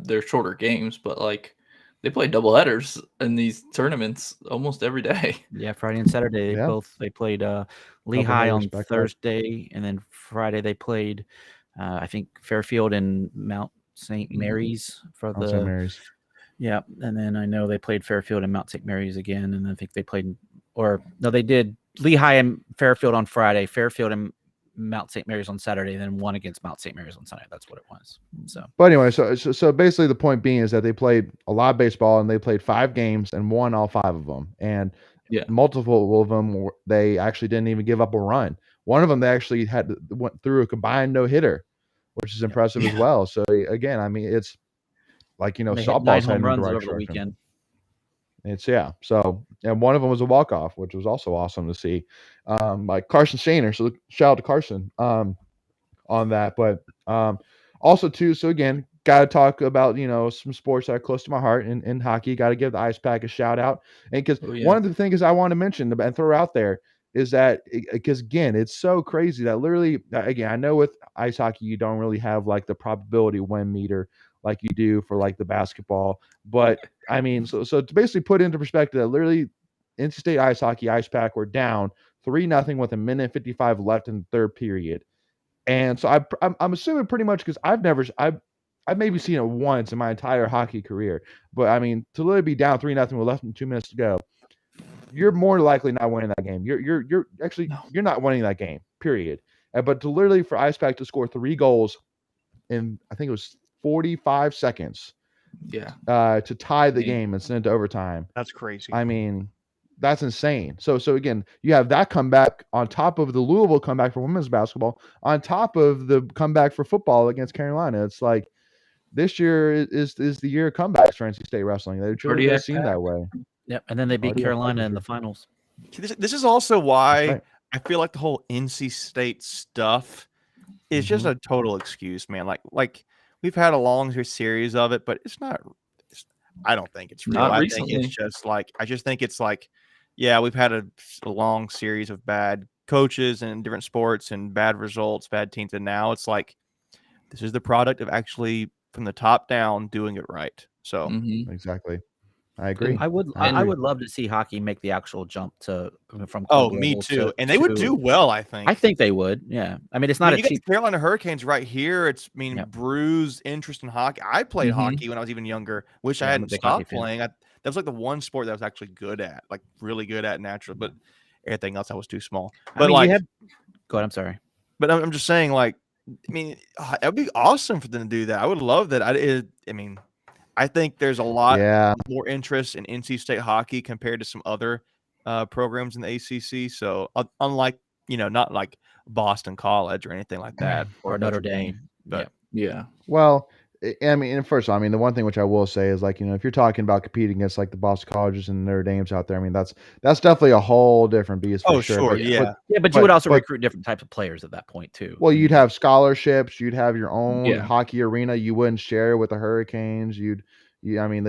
they're shorter games, but like they play double headers in these tournaments almost every day.
Yeah, Friday and Saturday they played Lehigh on Thursday, and then Friday they played I think Fairfield and Mount St. Mary's for the
St. Mary's.
Yeah, and then I know they played Fairfield and Mount St. Mary's again, and I think they played they did Lehigh and Fairfield on Friday, Fairfield and Mount St. Mary's on Saturday, and then one against Mount St. Mary's on Sunday. That's what it was. So,
but anyway, so basically the point being is that they played a lot of baseball and they played 5 games and won all 5 of them. And multiple of them they actually didn't even give up a run. One of them they actually went through a combined no-hitter, which is impressive as well. So again, I mean, it's like softball's heading in the right direction.
Weekend.
It's So, and one of them was a walk-off, which was also awesome to see. Like Carson Shaner. So shout out to Carson on that. But also too, so again, got to talk about some sports that are close to my heart. In hockey, got to give the Ice Pack a shout out. And because one of the things I want to mention and throw out there is that because again, it's so crazy that literally, again, I know with ice hockey you don't really have like the probability win meter like you do for like the basketball. But I mean, so to basically put into perspective, that literally NC State ice hockey Ice Pack were down 3-0 with 1:55 left in the third period. And so I'm assuming pretty much because I've maybe seen it once in my entire hockey career. But I mean, to literally be down 3-0 with less than 2 minutes to go, you're more likely not winning that game. You're actually you're not winning that game, period. But to literally for Ice Pack to score 3 goals in I think it was 45 seconds. To tie the game and send it to overtime.
That's crazy.
I mean, that's insane. So again, you have that comeback on top of the Louisville comeback for women's basketball, on top of the comeback for football against Carolina. It's like this year is the year of comebacks for NC State wrestling. They truly does seem that way.
Yep, and then they beat Carolina in the finals.
See, this is also why I feel like the whole NC State stuff is just a total excuse, man. Like we've had a long series of it, but it's not. I don't think it's real. I think it's just like we've had a long series of bad coaches and different sports and bad results, bad teams, and now it's like this is the product of actually from the top down doing it right. So
exactly. I agree.
I would love to see hockey make the actual jump from
me too. And they would do well, I think.
I think they would. Yeah. I mean, it's not
you got the Carolina Hurricanes right here. It's Brews interest in hockey. I played hockey when I was even younger. Wish I hadn't stopped playing. That was like the one sport that I was actually good at, like really good at naturally. But everything else I was too small. But go ahead. I'm sorry. But I'm just saying, like, I mean, it would be awesome for them to do that. I would love that. I think there's a lot more interest in NC State hockey compared to some other programs in the ACC. So unlike, not like Boston College or anything like that
or Notre Dame.
But
well, I mean, and first of all, I mean, the one thing which I will say is like, if you're talking about competing against like the Boston Colleges and Notre Dames out there, I mean, that's definitely a whole different beast for
Oh,
sure.
sure,
But,
yeah.
But you would also recruit different types of players at that point too.
Well, you'd have scholarships, you'd have your own
Yeah.
hockey arena. You wouldn't share with the Hurricanes. I mean,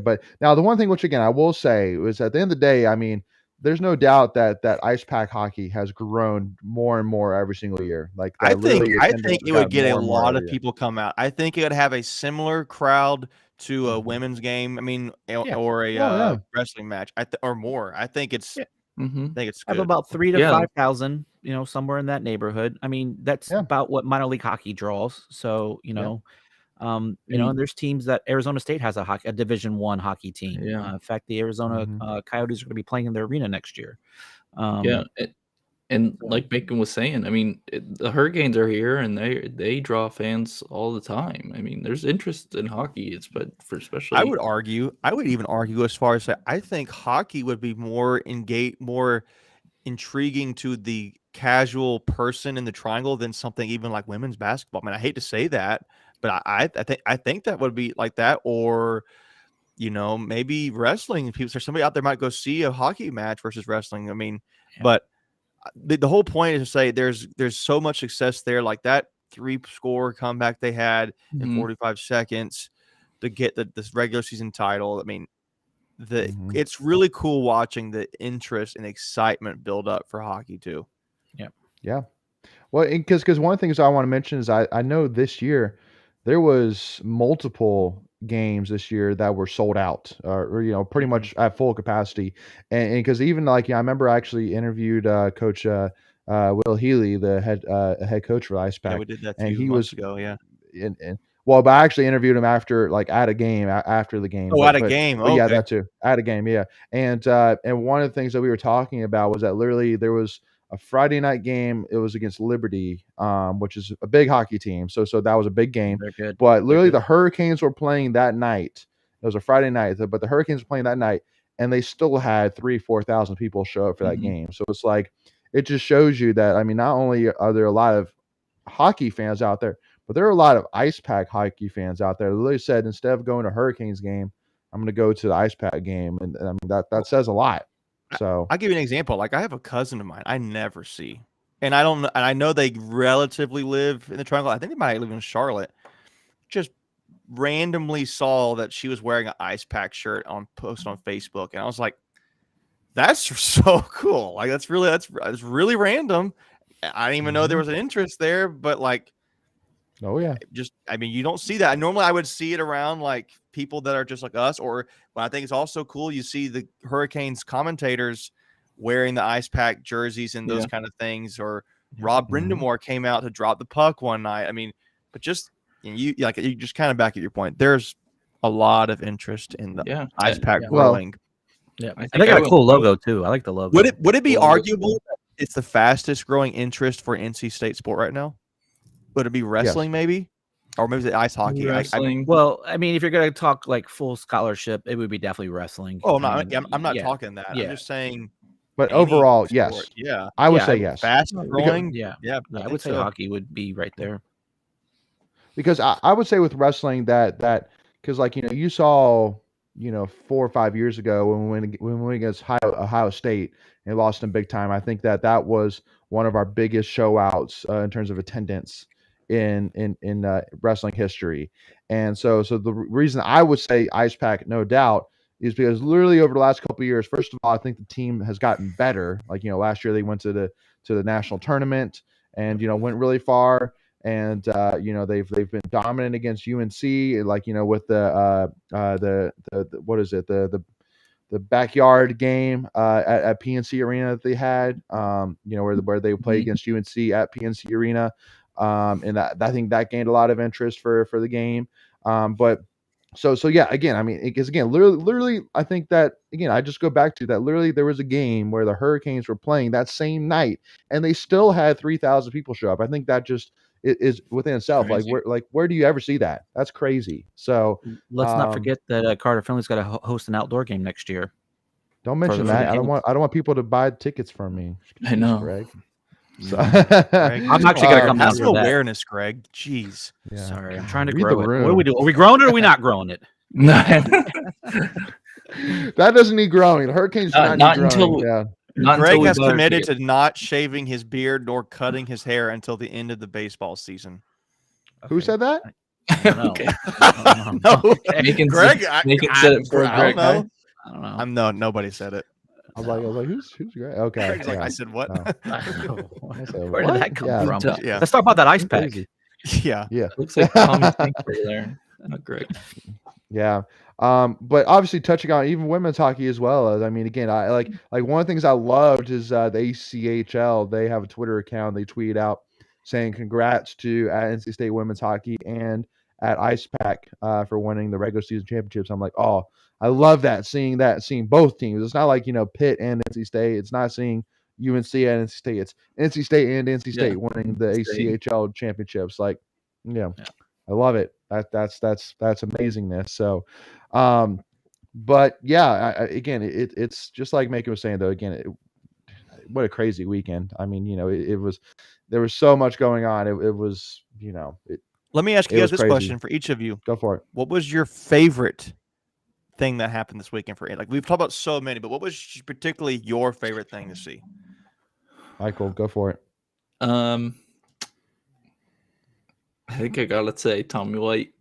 but now the one thing which again I will say is at the end of the day, I mean, there's no doubt that ice pack hockey has grown more and more every single year. Like
I
that, literally,
think
attendance
it
has
would
gotten
get a
more and more
lot
every
of
year.
people come out. I think it would have a similar crowd to a women's game. I mean, or a wrestling match. Or more. I think it's.
Mm-hmm.
I think it's
I have
good.
about 3,000 to 5,000, somewhere in that neighborhood. I mean, that's about what minor league hockey draws. So, and there's teams that Arizona State has a Division I hockey team.
Yeah.
In fact, the Arizona Coyotes are going to be playing in their arena next year.
And like Macon was saying, I mean, the Hurricanes are here and they draw fans all the time. I mean, there's interest in hockey. Especially.
I would even argue as far as I think hockey would be more intriguing to the casual person in the triangle than something even like women's basketball. I mean, I hate to say that, but I think that would be like that, or maybe wrestling. Somebody out there might go see a hockey match versus wrestling. I mean, but the whole point is to say there's so much success there, like that 3-score comeback they had in 45 seconds to get this regular season title. I mean, it's really cool watching the interest and excitement build up for hockey too.
Yeah. Well, because one of the things I want to mention is I know this year there was multiple games this year that were sold out, or pretty much at full capacity, and because even like I remember I actually interviewed Coach Will Healy, the head coach for Ice Pack.
Yeah, we did that
and he
months
was
ago. Yeah.
But I actually interviewed him after at a game after the game.
At a game.
But yeah, that too. At a game, yeah. And one of the things that we were talking about was that literally there was a Friday night game. It was against Liberty, which is a big hockey team. So that was a big game.
They're good.
But literally the Hurricanes were playing that night. It was a Friday night, but the Hurricanes were playing that night, and they still had 3,000-4,000 people show up for that game. So it's like it just shows you that, I mean, not only are there a lot of hockey fans out there, but there are a lot of Ice Pack hockey fans out there. They literally said, instead of going to Hurricanes game, I'm going to go to the Ice Pack game, and I mean that says a lot. So
I'll give you an example. Like I have a cousin of mine I never see, and I know they relatively live in the Triangle. I think they might live in Charlotte. Just randomly saw that she was wearing an Ice Pack shirt post on Facebook, and I was like, "That's so cool! Like that's really random." I didn't even know there was an interest there, but like,
oh yeah,
I mean, you don't see that. Normally, I would see it around like people that are just like us, or what I think is also cool, you see the Hurricanes commentators wearing the Ice Pack jerseys and those kind of things. Or Rob Brindamore came out to drop the puck one night. I mean, but just you just kind of back at your point. There's a lot of interest in the Ice Pack growing.
And they got a cool logo too. I like the logo.
Would it be arguable that it's the fastest growing interest for NC State sport right now? Would it be wrestling maybe? Or maybe the ice hockey?
Well, I mean, if you're going to talk like full scholarship, it would be definitely wrestling.
Oh, I'm not talking that. I'm just saying.
But overall,
sport,
yes.
Yeah.
I would say yes.
Fast growing.
I would say hockey would be right there.
Because I would say with wrestling that because like you saw 4 or 5 years ago when we went against Ohio State and lost them big time. I think that was one of our biggest show outs in terms of attendance in wrestling history. And so the reason I would say Ice Pack, no doubt, is because literally over the last couple of years, first of all, I think the team has gotten better. Like last year they went to the national tournament and went really far. And they've been dominant against UNC, like with the what is it, the backyard game at PNC Arena that they had, where they play against UNC at PNC Arena, and I think that gained a lot of interest for the game. But so yeah, again, I mean, because again, literally, I think that again, I just go back to that. Literally, there was a game where the Hurricanes were playing that same night, and they still had 3,000 people show up. I think that just is within itself. Where do you ever see that? That's crazy. So
let's not forget that Carter Finley's got to host an outdoor game next year.
Don't mention that. I don't want people to buy tickets from me.
I know.
Greg. So,
Greg,
I'm actually gonna come down
have some
for that.
awareness, Greg. Jeez.
yeah.
Sorry, I'm trying to
Read the
grow it. What do
room.
we do? Are we growing it or are we not growing it?
That doesn't need growing. The Hurricanes do not
not
need growing.
until
Yeah.
not
Greg
until we
has
buy our
committed
ticket.
to not shaving his beard nor cutting his hair until the end of the baseball season.
Who said that?
I don't know.
Okay.
I don't know.
No,
Okay.
Making
Greg,
said it for
I don't
Greg.
know.
I don't know.
Nobody said it.
I was like, who's Greg? Okay.
Greg's like,
yeah.
I said what?
No.
Where did that come
Yeah.
from?
Yeah.
Let's talk about that ice pack.
Crazy.
Yeah.
Yeah.
Looks like Tommy Tank over there. Not Greg.
Yeah. But obviously touching on even women's hockey as well. As I mean, again, I like one of the things I loved is the ACHL. They have a Twitter account. They tweet out saying congrats to at NC State women's hockey and at Ice Pack for winning the regular season championships. I'm like, oh, I love that. Seeing both teams. It's not like Pitt and NC State. It's not seeing UNC and NC State. It's NC State and NC State winning the ACHL championships. Like, yeah. I love it. That's amazingness. So, but yeah, again, it's just like Macon was saying though. Again, what a crazy weekend. I mean, it was, there was so much going on. It was,
Let me ask you
it
guys
was
this
crazy.
question for each of you.
Go for it.
What was your favorite thing that happened this weekend for you? Like, we've talked about so many, but what was particularly your favorite thing to see?
Michael, go for it.
I think I gotta say Tommy White,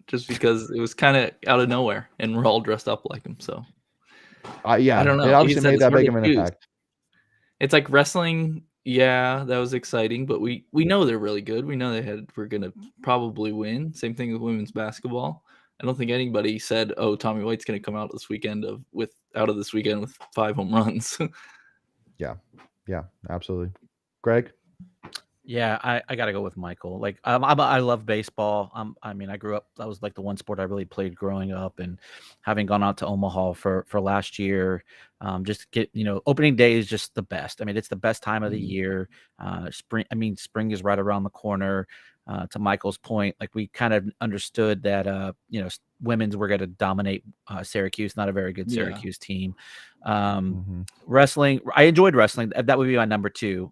just because it was kind of out of nowhere, and we're all dressed up like him. So
Yeah,
I don't know.
It obviously
He said
made
it's
that
hard
big
to
of an
choose.
impact.
It's like wrestling. Yeah, that was exciting, but we know they're really good. We know we're gonna probably win. Same thing with women's basketball. I don't think anybody said, "Oh, Tommy White's gonna come out this weekend with 5 home runs."
Yeah, absolutely. Greg.
Yeah, I got to go with Michael. Like, I love baseball. I mean, I grew up. That was like the one sport I really played growing up, and having gone out to Omaha for last year, just get opening day is just the best. I mean, it's the best time of the year. Spring. I mean, spring is right around the corner. To Michael's point, like we kind of understood that women's were going to dominate Syracuse, not a very good Syracuse team. Wrestling, I enjoyed wrestling. That would be my number two.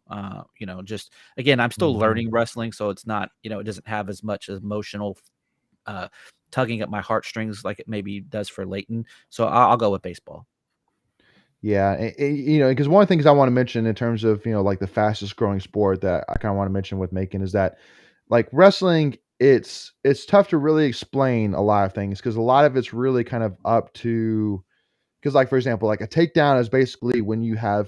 Just again, I'm still learning wrestling, so it's not it doesn't have as much emotional tugging at my heartstrings like it maybe does for Leighton. So I'll go with baseball.
Yeah, because one of the things I want to mention in terms of like the fastest growing sport that I kind of want to mention with Macon is that like wrestling, it's tough to really explain a lot of things because a lot of it's really kind of up to, because like for example, like a takedown is basically when the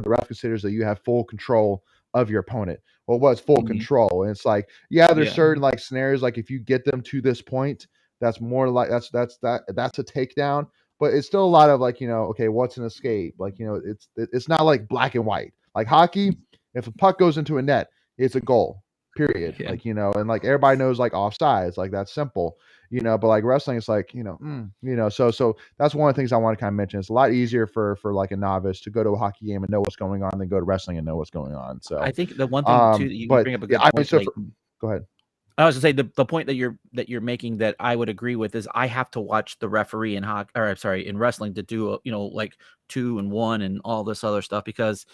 ref considers that you have full control of your opponent. Well, what's full control? And it's like, there's certain like scenarios like if you get them to this point, that's more like that's a takedown. But it's still a lot of like, okay, what's an escape? Like, it's not like black and white. Like hockey, if a puck goes into a net, it's a goal, period.
Yeah.
Like, and like everybody knows like offsides, like that's simple, but like wrestling, it's like, so that's one of the things I want to kind of mention. It's a lot easier for like a novice to go to a hockey game and know what's going on than go to wrestling and know what's going on. So
I think the one thing too that you bring up a good point.
Go ahead.
I was to say the point that you're making that I would agree with is I have to watch the referee in in wrestling to do like 2 and 1 and all this other stuff because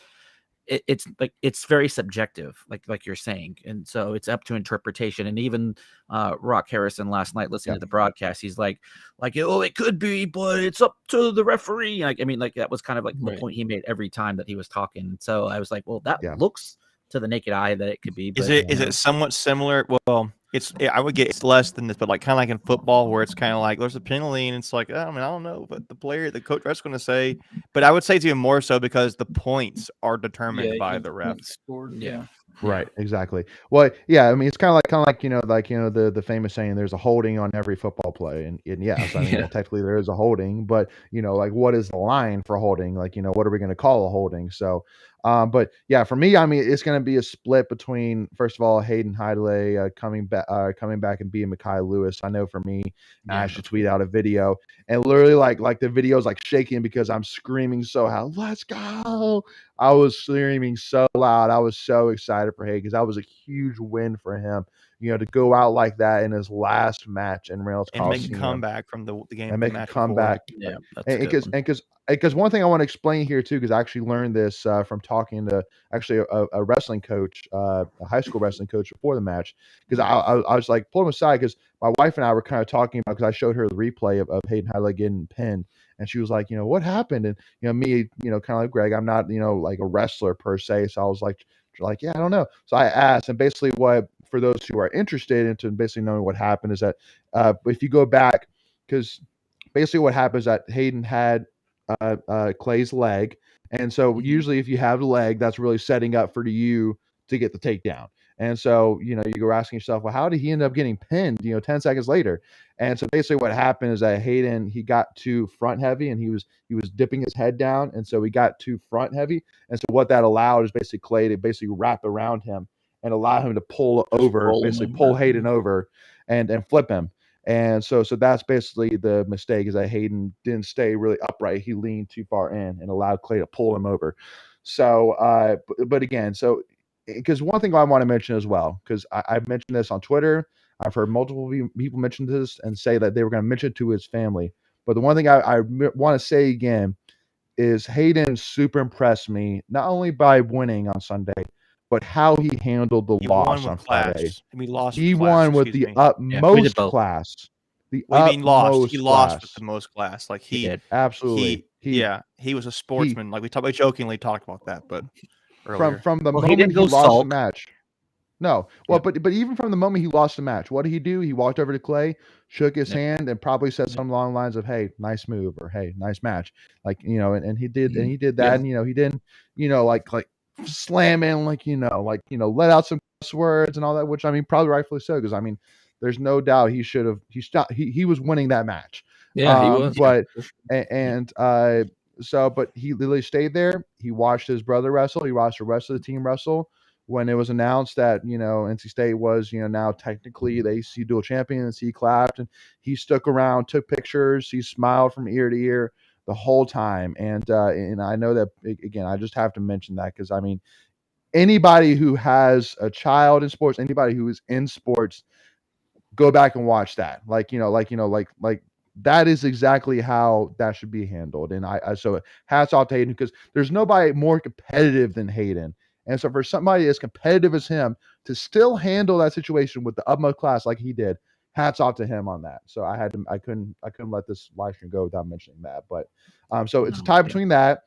it's very subjective, like you're saying, and so it's up to interpretation. And even Rock Harrison last night listening to the broadcast, he's like it could be, but it's up to the referee. Like I mean, like that was kind of like the point he made every time that he was talking. So I was like, well, that looks to the naked eye that it could be. But,
is it somewhat similar? Well, I would get it's less than this, but like kind of like in football where it's kind of like there's a penalty and it's like, I don't know, but the coach is going to say, but I would say it's even more so because the points are determined by the ref.
Yeah.
Right, exactly. Well, yeah, I mean, it's kind of like the famous saying, "There's a holding on every football play," and yes, I mean, technically there is a holding, but like, what is the line for holding? Like, what are we going to call a holding? So, but yeah, for me, I mean, it's going to be a split between first of all Hayden Heideley coming back and being Mekhi Lewis. I know for me, I should tweet out a video, and literally like the video is like shaking because I'm screaming so loud. Let's go! I was screaming so loud. I was so excited for Hayden because that was a huge win for him. to go out like that in his last match in Reynolds
and make a
Coliseum
comeback from the game,
and
the
make a
match before.
comeback.
Yeah, that's
And
good.
because one thing I want to explain here too, because I actually learned this from talking to actually a wrestling coach, a high school wrestling coach before the match. Because I was like, pulled him aside because my wife and I were kind of talking about, because I showed her the replay of Hayden Hadley getting pinned, and she was like, what happened? And me, kind of like Greg, I'm not like a wrestler per se, so I was like, yeah, I don't know. So I asked, and basically what, for those who are interested into basically knowing what happened, is that if you go back, because basically what happens is that Hayden had Clay's leg, and so usually if you have the leg, that's really setting up for you to get the takedown. And so you go asking yourself, well, how did he end up getting pinned 10 seconds later? And so basically what happened is that Hayden, he got too front heavy, and he was dipping his head down, and so he got too front heavy. And so what that allowed is basically Clay to basically wrap around him and allow him to pull over, basically pull Hayden over and flip him. And so that's basically the mistake, is that Hayden didn't stay really upright. He leaned too far in and allowed Clay to pull him over. So, but again, so because one thing I want to mention as well, because I've mentioned this on Twitter, I've heard multiple people mention this and say that they were going to mention it to his family. But the one thing I want to say again is Hayden super impressed me, not only by winning on Sunday, but how he handled the loss on Friday. He won with the utmost class. The
utmost
he
lost with the most class. Like
he did.
Absolutely.
He was a sportsman. Like we jokingly talked about that, but earlier.
From the moment he lost the match. No. Well, but even from the moment he lost the match, what did he do? He walked over to Clay, shook his hand, and probably said something along the lines of, "Hey, nice move," or "Hey, nice match." Like, and he did that, and he didn't, like slam in, like, let out some cuss words and all that, which I mean, probably rightfully so, because I mean, there's no doubt he was winning that match.
Yeah, he was.
But but he literally stayed there. He watched his brother wrestle. He watched the rest of the team wrestle. When it was announced that NC State was now technically the ACC dual champions, he clapped and he stuck around, took pictures. He smiled from ear to ear the whole time. And I know that, again, I just have to mention that, because I mean, anybody who has a child in sports, anybody who is in sports, go back and watch that. Like that is exactly how that should be handled. And I so hats off to Hayden, because there's nobody more competitive than Hayden. And so for somebody as competitive as him to still handle that situation with the utmost class like he did, hats off to him on that. So I couldn't let this live stream go without mentioning that. But so it's a tie between that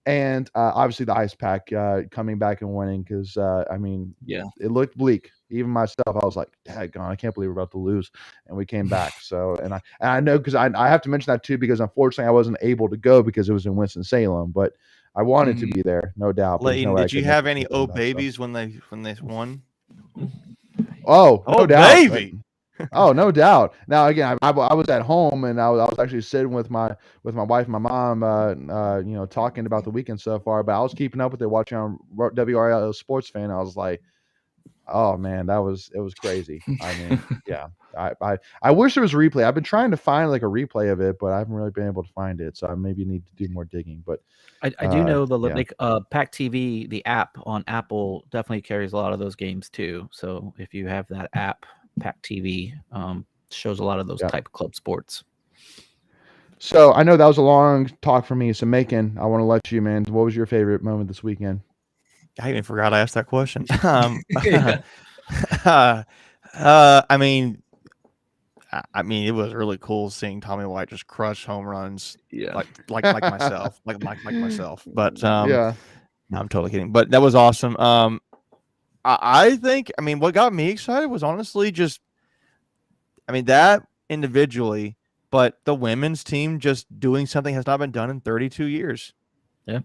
and obviously the ice pack coming back and winning, because I mean, it looked bleak. Even myself, I was like, daggone, I can't believe we're about to lose. And we came back. So and I know, because I have to mention that too, because unfortunately I wasn't able to go because it was in Winston-Salem, but I wanted to be there, no doubt.
Layton, did you have any babies when they won?
Oh, no doubt.
Baby.
Oh, no doubt. Now again, I was at home, and I was actually sitting with my wife and my mom, talking about the weekend so far. But I was keeping up with it, watching on WRL Sports Fan. I was like, oh man, it was crazy. I mean, yeah. I wish there was a replay. I've been trying to find like a replay of it, but I haven't really been able to find it. So I maybe need to do more digging. But
I do know Pack TV, the app on Apple, definitely carries a lot of those games too. So if you have that app, Pack TV, shows a lot of those type of club sports.
So I know that was a long talk for me. So Macon, I want to let you, man. What was your favorite moment this weekend?
I even forgot I asked that question. I mean, it was really cool seeing Tommy White just crush home runs, like myself, like myself. But no, I'm totally kidding. But that was awesome. I think, I mean, what got me excited was honestly just, I mean, that individually, but the women's team just doing something has not been done in 32 years.
Yeah,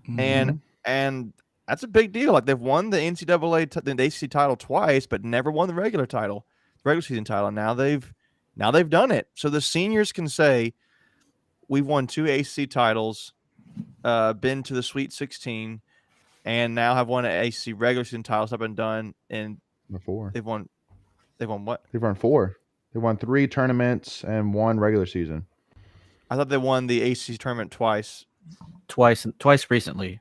and that's a big deal. Like, they've won the NCAA, the ACC title twice, but never won the regular season title. And now they've done it. So the seniors can say, we've won 2 ACC titles, been to the Sweet 16, and now have won an ACC regular season titles. Have been done in
4.
They've won what?
They've won 4. They won 3 tournaments and 1 regular season.
I thought they won the ACC tournament twice.
Twice recently.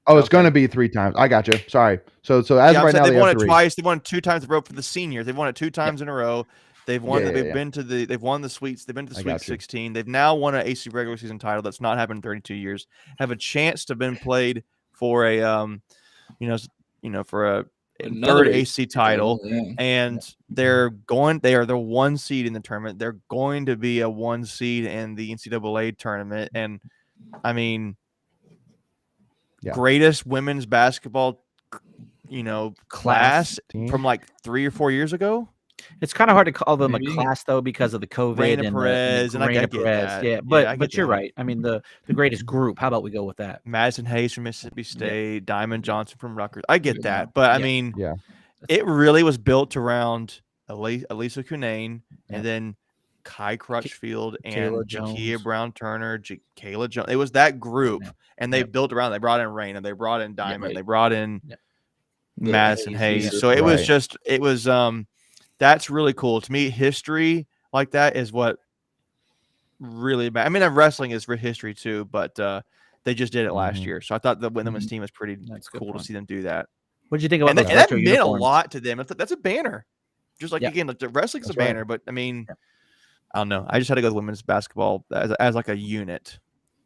Oh, it's going to
Okay.
be 3 times. I got you. Sorry. So as
Yeah,
of
I'm
right
saying
now,
they've
they
won
have
it
3.
twice. They've won it 2 times in a row for the seniors. They've won it 2 times in a row. They've won.
Yeah.
They've been to the. They've won the Sweets. They've been to the
I
Sweet
got you.
16. They've now won an AC regular season title. That's not happened in 32 years. Have a chance to have been played for a for a
Another
third AC title,
yeah.
and they are the 1 seed in the tournament. They're going to be a 1 seed in the NCAA tournament, and I mean, greatest women's basketball, class
Team.
from like 3 or 4 years ago.
It's kind of hard to call them
Maybe.
a class though because of the COVID
Raina
and
Perez,
the
and I
Raina
get
Perez.
that.
Yeah,
I
but
get
you're
that.
right. I mean the greatest group. How about we go with that?
Madison Hayes from Mississippi State, Diamond Johnson from Rutgers. I get
Yeah.
that, but I
Yeah.
mean,
Yeah.
it really was built around Elisa Cunane
Yeah.
and then Kai Crutchfield and
Kayla
Jakia
Jones.
Brown Turner, Kayla Jones. It was that group,
Yeah.
and they
Yep.
built around. They brought in Raina, they brought in Diamond,
right.
they brought in
Yep.
The
Madison
Hayes
Hayes. So it
Right.
was that's really cool to me. History like that is what really bad. I mean, wrestling is for history too, but they just did it last
Mhm.
year. So I thought the women's team was pretty
That's a good
cool to
point.
see them do that.
What did you think about
And
those
that
retro
meant a
uniforms?
lot to them. That's a banner. Just like
Yeah.
again, like the wrestling's
That's
a
right.
banner, but I mean, I don't know. I just had to go with women's basketball as like a unit.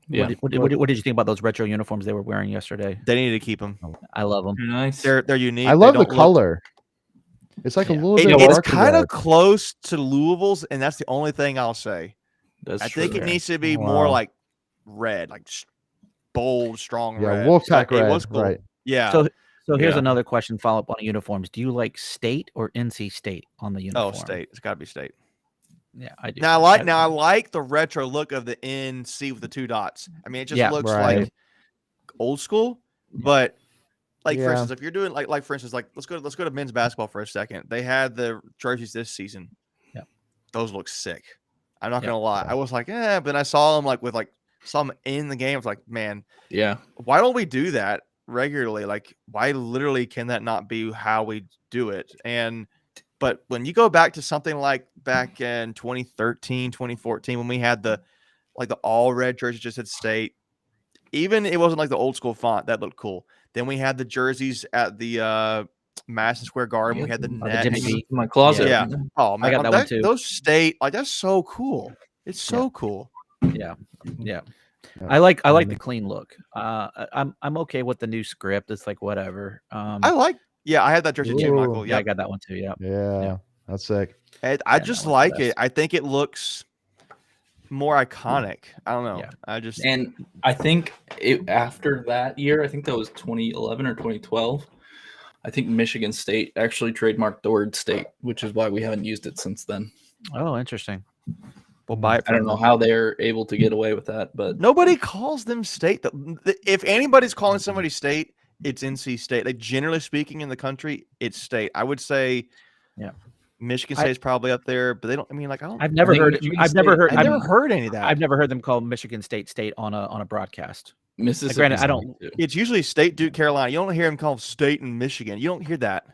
Yeah.
What did you think about those retro uniforms they were wearing yesterday?
They need to keep them.
I love them.
They're nice.
They're unique.
I love
They
the
don't look-
color. It's like a
Yeah.
little bit
It's
darker
kind
red.
of close to Louisville's, and that's the only thing I'll say.
That's
I think
true.
it needs to be more
Wow.
like red, like bold, strong
Yeah,
red.
Wolfpack
It
red,
was cool.
right.
Yeah.
So here's
Yeah.
another question follow up on uniforms. Do you like State or NC State on the uniform?
State. It's got to be State.
Yeah, I do.
Now I like the retro look of the NC with the 2 dots. I mean, it just
Yeah.
looks
Right.
like old school,
Yeah.
but like for
Yeah.
instance, if you're doing like for instance, like let's go to men's basketball for a second. They had the jerseys this season.
Yeah.
Those look sick. I'm not
Yeah.
gonna lie. I was like, but then I saw them like with like some in the game. I was like, man,
Yeah.
why don't we do that regularly? Like, why literally can that not be how we do it? But when you go back to something like back in 2013, 2014, when we had the all red jerseys just at State, even it wasn't like the old school font that looked cool. Then we had the jerseys at the Madison Square Garden. We had the
the
Nets.
Jimmy B.
In my closet.
Yeah. Oh man,
I got that one too.
Those State, like that's so cool. It's so cool.
Yeah. I like the clean look. I'm okay with the new script. It's like whatever.
I had that jersey too,
Ooh.
Michael.
Yeah, I
Yeah,
got that one too. Yeah.
Yeah. That's sick.
I just
that one's
like
the
it. I think it looks more iconic. I don't know.
Yeah.
I just
And I think after that year, I think that was 2011 or 2012. I think Michigan State actually trademarked the word state, which is why we haven't used it since then.
Oh, interesting.
will buy it.
I don't know how they're able to get away with that, but
Nobody calls them State. If anybody's calling somebody State, it's NC State. Like generally speaking, in the country, it's State. I would say,
yeah,
Michigan State is probably up there, but they don't. I mean, like I don't.
I've never
think
heard.
Michigan
I've never
State-
heard.
I've never heard any of that.
I've never heard them call Michigan State State on a broadcast.
Mississippi.
granted, I
State,
don't-
too.
It's usually State, Duke, Carolina. You don't hear them call State and Michigan. You don't hear that.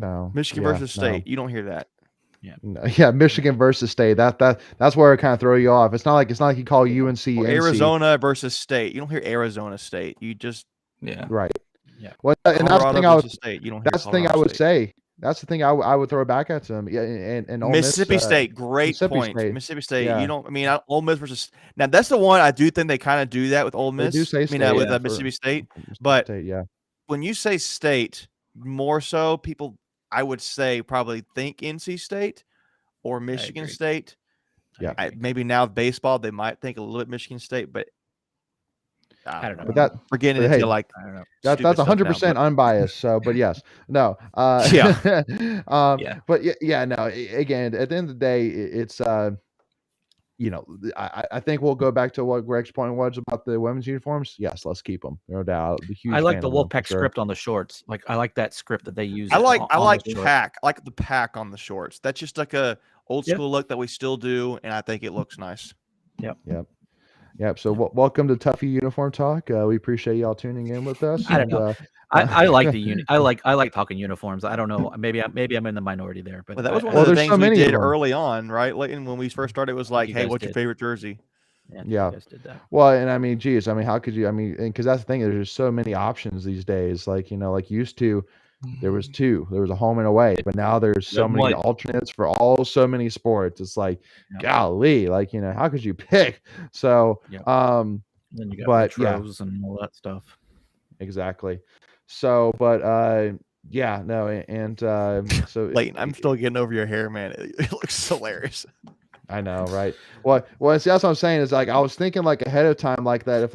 No.
Michigan
Yeah,
versus State. You don't hear that.
No. Yeah, Michigan versus State. That's where it kind of throw you off. It's not like you call UNC
Or
NC.
Arizona versus State. You don't hear Arizona State. You just
Yeah.
Right.
Yeah.
Well, and that's the
Colorado
thing I would.
versus State. You don't hear
That's the thing I
Colorado
would
State.
say. That's the thing I would throw back at them. Yeah, and Ole Miss,
Mississippi State, great
Mississippi
point.
State.
Mississippi State.
Yeah.
You don't. I mean, Ole Miss versus now. That's the one I do think they kind of do that with Ole
They
Miss.
do say
I mean,
State,
with
yeah, for-
Mississippi State.
Mississippi
But
State, yeah.
when you say State, more so people, I would say probably think NC State or Michigan
agree.
State.
Yeah.
Maybe now with baseball they might think a little bit Michigan State, but
I don't know.
But that
we're getting
but
into
hey,
like
I don't know.
that's
stupid stuff now,
100% unbiased. So, but yes, no,
Yeah.
Yeah.
But yeah, no. Again, at the end of the day, it's I think we'll go back to what Greg's point was about the women's uniforms. Yes, let's keep them, no doubt.
I like the Wolfpack script on the shorts. Like I like that script that they use.
I like
on the shorts.
pack. I like the pack on the shorts. That's just like a old
Yep.
school look that we still do, and I think it looks nice.
Yep. So welcome to Tuffy Uniform Talk. We appreciate y'all tuning in with us.
I don't
and,
know. I like the uni. I like talking uniforms. I don't know. Maybe I'm in the minority there, but
Well, that was one
Well,
of the
there's
things
so
we
many of
did
them.
early on, right? Like when we first started, it was like,
You
"Hey,
guys
what's your
did.
favorite jersey?"
Yeah,
Yeah.
you guys did that.
Well, and I mean, geez, I mean, how could you? I mean, because that's the thing. There's just so many options these days. Like like used to, there was two. There was a home and away, but now there's so
Red and
many
white.
alternates for so many sports. It's like,
Yeah.
golly, like how could you pick? So,
Yeah. Then you got
but yeah,
retros and all that stuff.
exactly. So, but yeah, no, and so
Leighton, I'm still getting over your hair, man. It looks hilarious.
I know, right? Well, see, that's what I'm saying is like I was thinking like ahead of time like that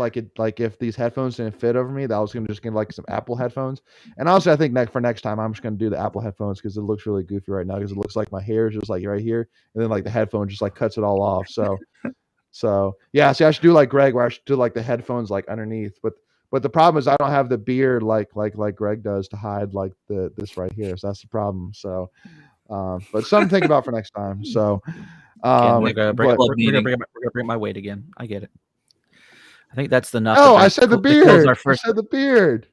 if these headphones didn't fit over me, that I was gonna just get like some Apple headphones. And honestly, I think for next time I'm just gonna do the Apple headphones because it looks really goofy right now because it looks like my hair is just like right here, and then like the headphone just like cuts it all off. So yeah, see, I should do like Greg, where I should do like the headphones like underneath, but the problem is I don't have the beard like Greg does to hide like this right here. So that's the problem. So, but something to think about for next time. So.
We're gonna
but-
bring my weight again. I get it. I think that's enough.
Oh,
to
I said the
to close
beard.
our
I
first,
said the beard.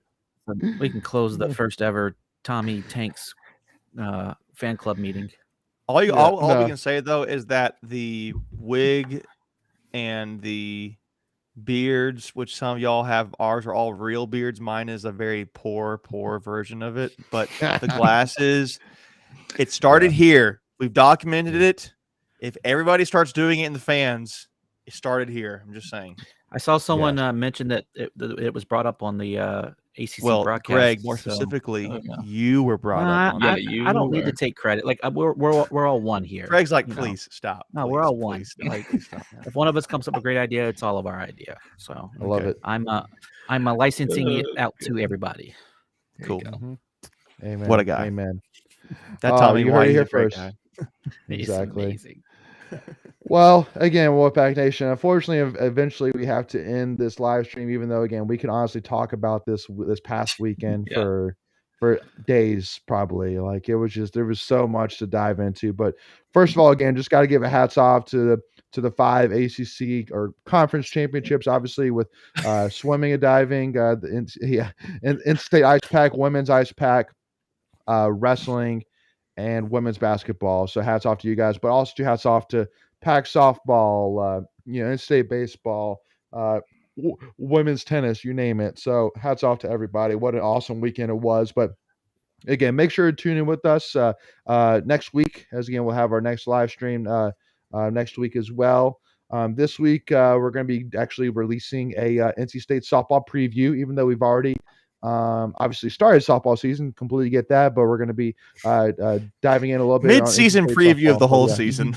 we can close the first ever Tommy Tanks fan club meeting.
All we
no.
can say though is that the wig and the beards, which some of y'all have, ours are all real beards. Mine is a very poor version of it. But the glasses, it started here. We've documented it. If everybody starts doing it in the fans, it started here. I'm just saying.
I saw someone mention that it was brought up on the ACC broadcast.
Greg, more
so-
specifically, you were brought up on
I,
that.
I don't need to take credit. Like we're all one here.
Greg's like,
you know.
please stop.
No,
please,
we're all one.
please stop,
Like,
please stop.
if one of us comes up with a great idea, it's all of our idea. So
I love it.
I'm licensing it out to everybody.
Cool.
Mhm. Amen.
What a guy.
Amen.
That Tommy
you heard
White
it
is
here
a great
first.
guy.
It's
Exactly.
amazing.
Well, again, Wolfpack Nation, unfortunately, eventually we have to end this live stream, even though, again, we can honestly talk about this past weekend for days, probably. Like, there was so much to dive into. But first of all, again, just got to give a hats off to the 5 ACC or conference championships, obviously, with swimming and diving, in-state ice pack, women's ice pack, wrestling, and women's basketball. So hats off to you guys, but also hats off to pack softball, in-state baseball, women's tennis, you name it. So hats off to everybody. What an awesome weekend it was. But again, make sure to tune in with us next week, as again, we'll have our next live stream next week as well. This week, we're going to be actually releasing a NC State softball preview, even though we've already obviously started softball season. Completely get that, but we're going to be diving in a little bit.
Mid-season preview of the whole season.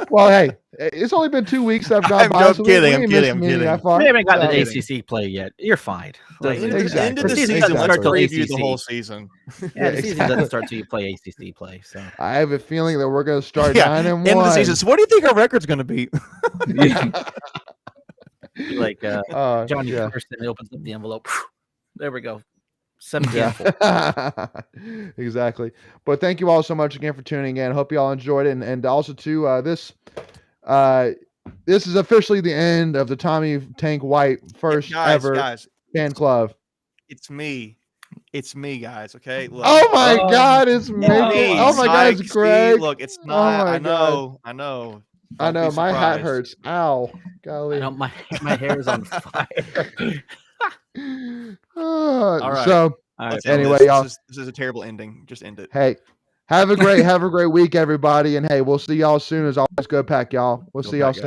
Well, hey, it's only been 2 weeks that I've gone
I'm
by.
just
so
kidding,
we
I'm
ain't
kidding,
missed
I'm
any, I
kidding.
thought.
We haven't got
So-
the ACC play yet. You're fine.
End of the
season
season,
doesn't
let's
start till
preview the
ACC.
whole season.
Yeah, the season
exactly.
doesn't start till you play ACC play. So
I have a feeling that we're going to start
Yeah,
9-1.
end of the season. So what do you think our record's going to be?
like Johnny
yeah.
Carson opens up the envelope. There we go. 7
Yeah. Exactly. But thank you all so much again for tuning in. Hope you all enjoyed it. And also too, this is officially the end of the Tommy Tank White first ever
guys,
fan club.
it's me, guys. Okay. Look,
Oh my God, it's me.
me,
Oh my God, it's
Sykes,
Greg.
see, look, it's not.
my
I know.
I
Don't
know.
be
My hat
surprised.
hurts. Ow. Golly.
I know my hair is on fire.
All right.
So
All right.
Let's end
Anyway,
this.
y'all-
This is a terrible ending. Just end it.
hey, have a great week, everybody. And hey, we'll see y'all soon. As always, go Pack, y'all. We'll
Go
see y'all
Pack,
soon.
guys.